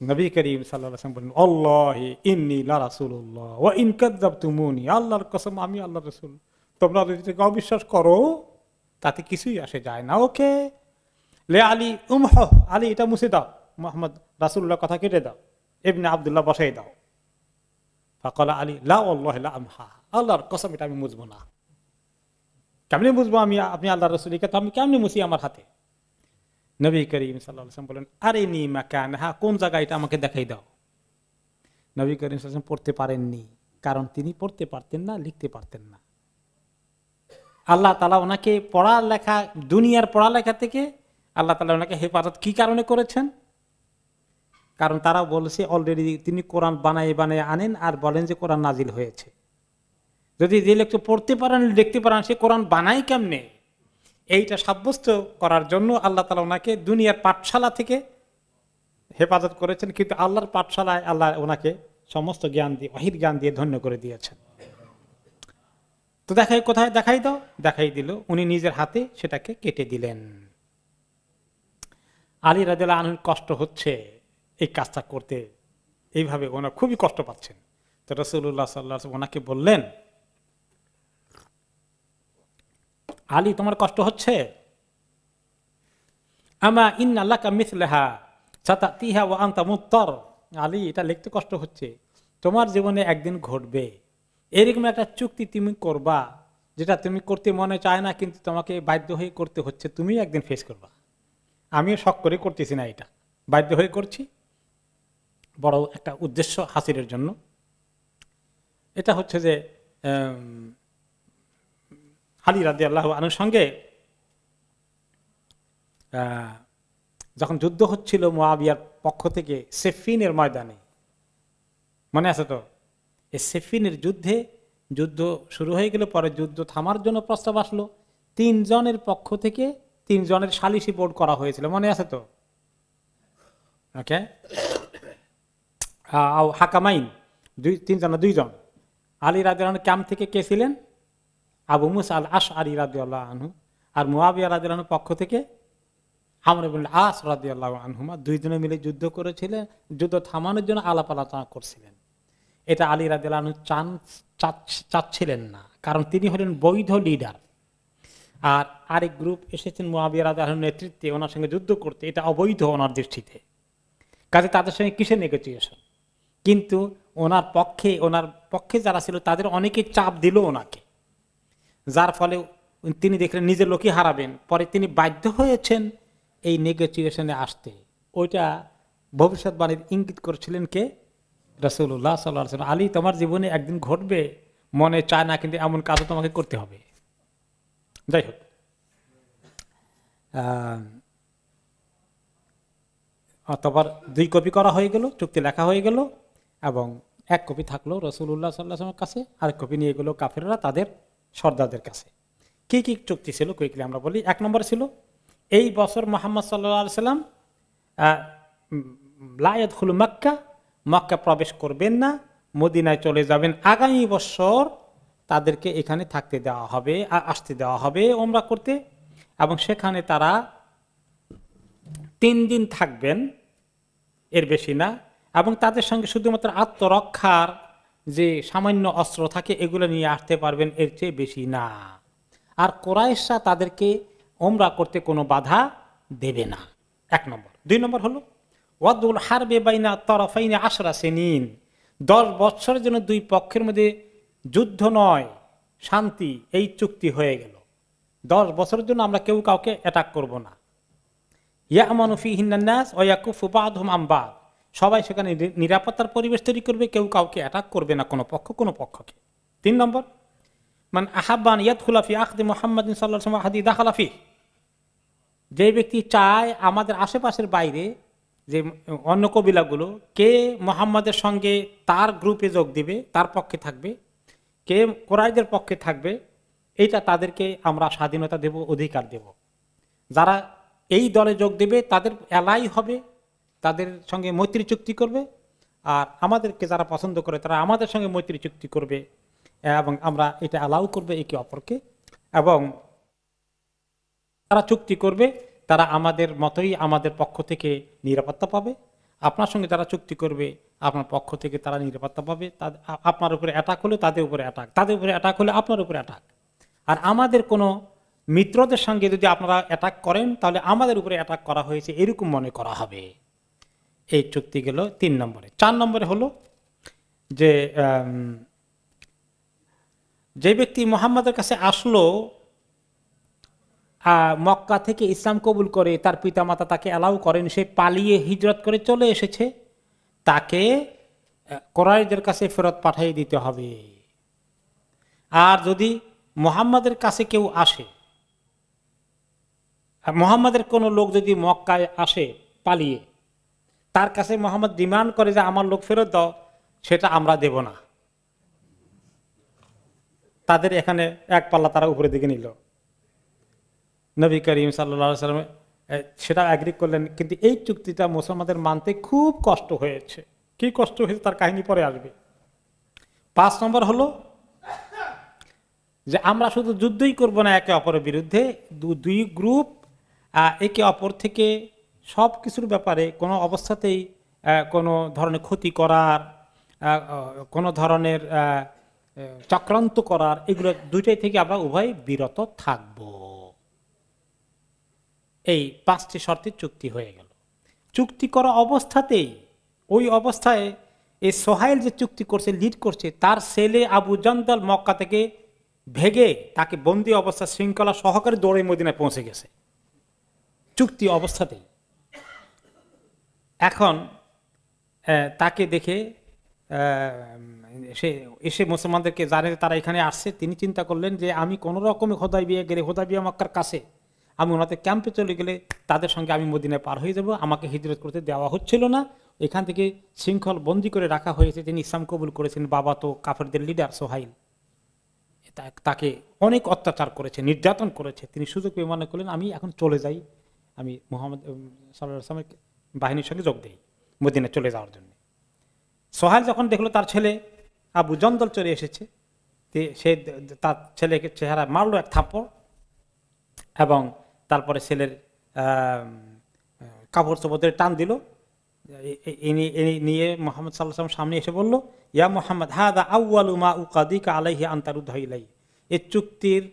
Speaker 1: নবী করিম সাল্লাল্লাহু আলাইহি ওয়াসাল্লাম বলেন আল্লাহি ইন্নী লা রাসূলুল্লাহ ওয়া ইন কাযাবতুমুনি, আল্লাহর কসম আমি আল্লাহর রাসূল, তোমরা যদি অবিশ্বাস করো তাতে কিছুই আসে যায় না। ওকে লে আলী উমহ, আলী এটা মুছে দাও, মুহাম্মদ রাসূলুল্লাহ কথা কেটে দাও, ইবনে আব্দুল্লাহ বসাই দাও। ফাকালা আলী লা ওয়াল্লাহি লা আমহা, আল্লাহর কসম এটা আমি মুছবো না। কেমনে মুছবো আমি, আপনি আল্লাহর রাসূলকে তো আমি কেমনে মুছি আমার হাতে। নবী করিম সাল্লাল্লাহু আলাইহি ওয়াসাল্লাম বলেন আরিনি মাকানহা, কোন জায়গা এটা আমাকে দেখাই দাও। নবী করিম সাল্লাল্লাহু আলাইহি ওয়াসাল্লাম পড়তে পারেননি, কারণ তিনি পড়তে পারতেন না, লিখতে পারতেন না। আল্লাহ তাআলা ওনাকে পড়ালেখা, দুনিয়ার পড়ালেখা থেকে আল্লাহ তাআলা ওনাকে হেফাজত কি কারণে করেছেন, কারণ তারা বলেছে অলরেডি তিনি কোরআন বানায় বানায় আনেন আর বলেন যে কোরআন নাজিল হয়েছে। যদি যে লোক পড়তে পারেন লিখতে পারেন সে কোরআন বানায় কেমনে, এইটা সাব্যস্ত করার জন্য আল্লাহ তাআলা ওনাকে দুনিয়ার পাঠশালা থেকে হেফাজত করেছেন, কিন্তু আল্লাহর পাঠশালায় আল্লাহ ওনাকে সমস্ত জ্ঞান দিয়ে, ওহীর জ্ঞান দিয়ে ধন্য করে দিয়েছেন। তো দেখাই কোথায়, দেখাই দাও, দেখাই দিল, উনি নিজের হাতে সেটাকে কেটে দিলেন। আলী রাদিয়াল্লাহু আনহুর কষ্ট হচ্ছে এই কাজটা করতে, এইভাবে ওনার খুবই কষ্ট পাচ্ছেন। তো রাসূলুল্লাহ সাল্লাল্লাহু আলাইহি ওয়াসাল্লাম ওনাকে বললেন আলী তোমার কষ্ট হচ্ছে, আমা ইন্না লাকা মিসলাহা সাতাতিহা ওয়া আনতা মুত্তার, আলী এটা লিখতে কষ্ট হচ্ছে, তোমার জীবনে একদিন ঘটবে এরকম একটা চুক্তি তুমি করবা যেটা তুমি করতে মনে চায় না, কিন্তু তোমাকে বাধ্য হয়ে করতে হচ্ছে, তুমি একদিন ফেস করবা। আমিও শখ করে করতেছি না, এটা বাধ্য হয়ে করছি, বড় একটা উদ্দেশ্য হাসিলের জন্য। এটা হচ্ছে যে আলী রাদিয়াল্লাহু আনহুর সঙ্গে যখন যুদ্ধ হচ্ছিল মুআবিয়ার পক্ষ থেকে সিফিনের ময়দানে, মনে আছে তো, এই সিফিনের যুদ্ধ শুরু হয়ে গেল, পরে যুদ্ধ থামার জন্য প্রস্তাব আসলো, 3 জনের পক্ষ থেকে 3 জনের সালিসি বোর্ড করা হয়েছিল, মনে আছে তো, ওকে হাকামাইন, 2 জন। আলী রাদিয়াল্লাহু আনহু ক্যাম্প থেকে কে ছিলেন, আবু মুসা আল আশআরী রাদিয়াল্লাহু আনহু, আর মুআবিয়া রাদিয়াল্লাহু আনহু পক্ষ থেকে আমর ইবনে আস রাদিয়াল্লাহু আনহুমা, 2 জনে মিলে যুদ্ধ করেছিলেন, যুদ্ধ থামানোর জন্য আলাপ আলোচনা করছিলেন। এটা আলী রাদিয়াল্লাহু আনহু চাচ্ছিলেন না, কারণ তিনি হলেন বৈধ লিডার, আর আরেক গ্রুপ এসেছেন মুআবিয়া রাদিয়াল্লাহু আনহুর নেতৃত্বে ওনার সঙ্গে যুদ্ধ করতে, এটা অবৈধ ওনার দৃষ্টিতে। কাজে তাদের সঙ্গে কিসের নেগোসিয়েশন, কিন্তু ওনার পক্ষে যারা ছিল তাদের অনেকে চাপ দিল ওনাকে, যার ফলে তিনি দেখলেন নিজের লোকই হারাবেন, পরে তিনি বাধ্য হয়েছেন এই নেগোসিয়েশনে আসতে। ওইটা ভবিষ্যৎবাণীর ইঙ্গিত করেছিলেন কে, রাসূলুল্লাহ সাল্লাল্লাহু আলাইহি ওয়াসাল্লাম। আলী তোমার জীবনে একদিন ঘটবে, মনে চায় না, কিন্তু এমন কাজও তোমাকে করতে হবে। যাই হোক, অতঃপর 2 কপি করা হয়ে গেল, চুক্তি লেখা হয়ে গেল। এবং এক কপি থাকলো রাসূলুল্লাহ সাল্লাল্লাহু আলাইহি ওয়াসাল্লামের কাছে, আরেক কপি নিয়ে গেল কাফেররা তাদের সর্দারদের কাছে। কি কি চুক্তি ছিল কুইকলি আমরা বলি। এক নম্বর ছিল এই বছর মুহাম্মদ সাল্লাল্লাহু আলাইহি সাল্লাম লা ইয়াদখুলু মক্কা, মক্কা প্রবেশ করবেন না, মদিনায় চলে যাবেন। আগামী বছর তাদেরকে এখানে থাকতে দেওয়া হবে, আসতে দেওয়া হবে ওমরা করতে, এবং সেখানে তারা 3 দিন থাকবেন, এর বেশি না। এবং তাদের সঙ্গে শুধুমাত্র আত্মরক্ষার যে সামান্য অস্ত্র থাকে এগুলো নিয়ে আসতে পারবেন, এর চেয়ে বেশি না। আর কুরাইশরা তাদেরকে ওমরা করতে কোনো বাধা দেবে না, 1 নম্বর। 2 নম্বর হলো ওয়াদুল হারবে বাইনা তরফাইনে 10 সিনিন, 10 বছরের জন্য দুই পক্ষের মধ্যে যুদ্ধ নয়, শান্তি, এই চুক্তি হয়ে গেল। 10 বছরের জন্য আমরা কেউ কাউকে অ্যাটাক করব না। ইয়ামানু ফিহিন নাস ওয়া ইয়াকুফু বা'দুহুম আন বা'দ, সবাই সেখানে নিরাপত্তার পরিবেশ তৈরি করবে, কেউ কাউকে অ্যাটাক করবে না, কোনো পক্ষ কোনো পক্ষকে। 3 নম্বর মান আহাব্বান ইয়াদখুলা ফি আখদি মুহাম্মাদিন সাল্লাল্লাহু আলাইহি ওয়াসাল্লাম আহাদি দাখালা ফি, যে ব্যক্তি চায় আমাদের আশেপাশের বাইরে যে অন্য কবিলাগুলো কে মুহাম্মাদের সঙ্গে তার গ্রুপে যোগ দিবে, তার পক্ষে থাকবে, কে কুরাইশদের পক্ষে থাকবে, এইটা তাদেরকে আমরা স্বাধীনতা দেব, অধিকার দেব। যারা এই দলে যোগ দেবে তাদের এলাই হবে, তাদের সঙ্গে মৈত্রী চুক্তি করবে, আর আমাদেরকে যারা পছন্দ করে তারা আমাদের সঙ্গে মৈত্রী চুক্তি করবে, এবং আমরা এটা অ্যালাউ করবে একে অপরকে, এবং তারা চুক্তি করবে তারা আমাদের মতোই আমাদের পক্ষ থেকে নিরাপত্তা পাবে। আপনার সঙ্গে যারা চুক্তি করবে আপনার পক্ষ থেকে তারা নিরাপত্তা পাবে। আপনার উপরে অ্যাটাক হলে তাদের উপরে অ্যাটাক, তাদের উপরে অ্যাটাক হলে আপনার উপরে অ্যাটাক। আর আমাদের কোনো মিত্রদের সঙ্গে যদি আপনারা অ্যাটাক করেন তাহলে আমাদের উপরে অ্যাটাক করা হয়েছে এরকম মনে করা হবে। এই চুক্তি গেল 3 নম্বরে। 4 নম্বরে হলো যে যে ব্যক্তি মুহাম্মাদের কাছে আসলো মক্কা থেকে ইসলাম কবুল করে, তার পিতামাতা তাকে অ্যালাউ করেন, সে পালিয়ে হিজরত করে চলে এসেছে, তাকে কুরাইশদের কাছে ফেরত পাঠিয়ে দিতে হবে। আর যদি মুহাম্মাদের কাছে কেউ আসে, মুহাম্মাদের কোনো লোক যদি মক্কায় আসে পালিয়ে, তার কাছে মুহাম্মদ ডিমান্ড করে যে আমার লোক ফেরত দাও, সেটা আমরা দেব না। তাদের এখানে এক পাল্লা তারা উপরের দিকে নিল। নবী করিম সাল্লাল্লাহু আলাইহি ওয়াসাল্লাম সেটা এগ্রি করলেন, কিন্তু এই চুক্তিটা মুসলমানদের মানতে খুব কষ্ট হয়েছে। কি কষ্ট হয়েছে তার কাহিনী পরে আসবে। 5 নম্বর হলো যে আমরা শুধু যুদ্ধই করব না একে অপরের বিরুদ্ধে, দুই গ্রুপ একে অপর থেকে সব কিছুর ব্যাপারে কোনো অবস্থাতেই কোনো ধরনের ক্ষতি করার, কোনো ধরনের চক্রান্ত করার, এগুলো দুইটাই থেকে আমরা উভয় বিরত থাকব। এই 5টি শর্তে চুক্তি হয়ে গেল। চুক্তি করা অবস্থাতেই, ওই অবস্থায় এই সোহাইল যে চুক্তি করছে, লিড করছে, তার ছেলে আবু জান্দাল মক্কা থেকে ভেগে তাকে বন্দী অবস্থা শৃঙ্খলা সহকারে দৌড়ে মদিনায় পৌঁছে গেছে চুক্তি অবস্থাতেই। এখন তাকে দেখে সে এসে মুসলমানদেরকে জানে তারা এখানে আসছে, তিনি চিন্তা করলেন যে আমি কোনো রকমে হুদাইবিয়া গেলে, হুদাইবিয়া মক্কার কাছে, আমি ওনাদের ক্যাম্পে চলে গেলে তাদের সঙ্গে আমি মদিনায় পার হয়ে যাব, আমাকে হিজরত করতে দেওয়া হচ্ছিল না, এখান থেকে শৃঙ্খল বন্দী করে রাখা হয়েছে। তিনি ইসলাম কবুল করেছেন, বাবা তো কাফেরদের লিডার সোহাইল, তাকে অনেক অত্যাচার করেছে, নির্যাতন করেছে। তিনি সুযোগ পেয়ে মনে করলেন আমি এখন চলে যাই, আমি মুহাম্মদ সাল্লাল্লাহু আলাইহি ওয়াসাল্লামের বাহিনীর সঙ্গে যোগ দেই মদিনায় চলে যাওয়ার জন্য। সোহাইল যখন দেখলো তার ছেলে আবু জন্দল চলে এসেছে, সে তার ছেলেকে চেহারা মারলো এক থাপ্পড়, এবং তারপরে ছেলের কাপড় চোপড় টান দিল, নিয়ে মুহাম্মদ সাল্লাল্লাহু আলাইহি ওয়াসাল্লাম সামনে এসে বলল, ইয়া মুহাম্মদ হাদা আউয়ালু মা উকাদিকা আলাইহি আন তারুদ্দা ইলাইহি, এই চুক্তির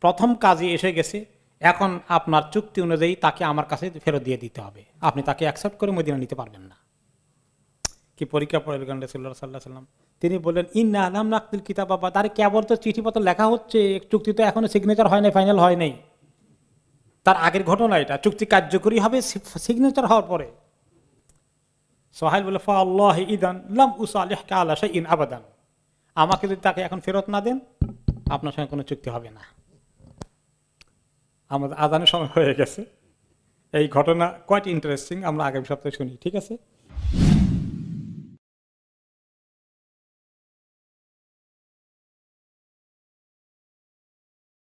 Speaker 1: প্রথম কাজে এসে গেছে, এখন আপনার চুক্তি অনুযায়ী তাকে আমার কাছে ফেরত দিয়ে দিতে হবে, আপনি তাকে অ্যাকসেপ্ট করে মদিনা নিতে পারবেন না। কি পরীক্ষা পড়ে রাসূলুল্লাহ সাল্লাল্লাহু আলাইহি ওয়াসাল্লাম, তিনি বললেন ইন্না লাম নাকতুল কিতাবা বাদ, আরে কেবল তো চিঠিপত্র লেখা হচ্ছে, চুক্তি তো এখনো সিগনেচার হয় নাই, ফাইনাল হয় নাই। তার আগের ঘটনা এটা, চুক্তি কার্যকরী হবে সিগনেচার হওয়ার পরে। সোহাইল বলে ফাআল্লাহি ইদান লাম উসালিহকা আলা শাইইন আবাদান, আমাকে যদি তাকে এখন ফেরত না দেন আপনার সঙ্গে কোনো চুক্তি হবে না। আমাদের আজানের সময় হয়ে গেছে। এই ঘটনা কোয়াইট ইন্টারেস্টিং, আমরা আগামী সপ্তাহে শুনি, ঠিক আছে।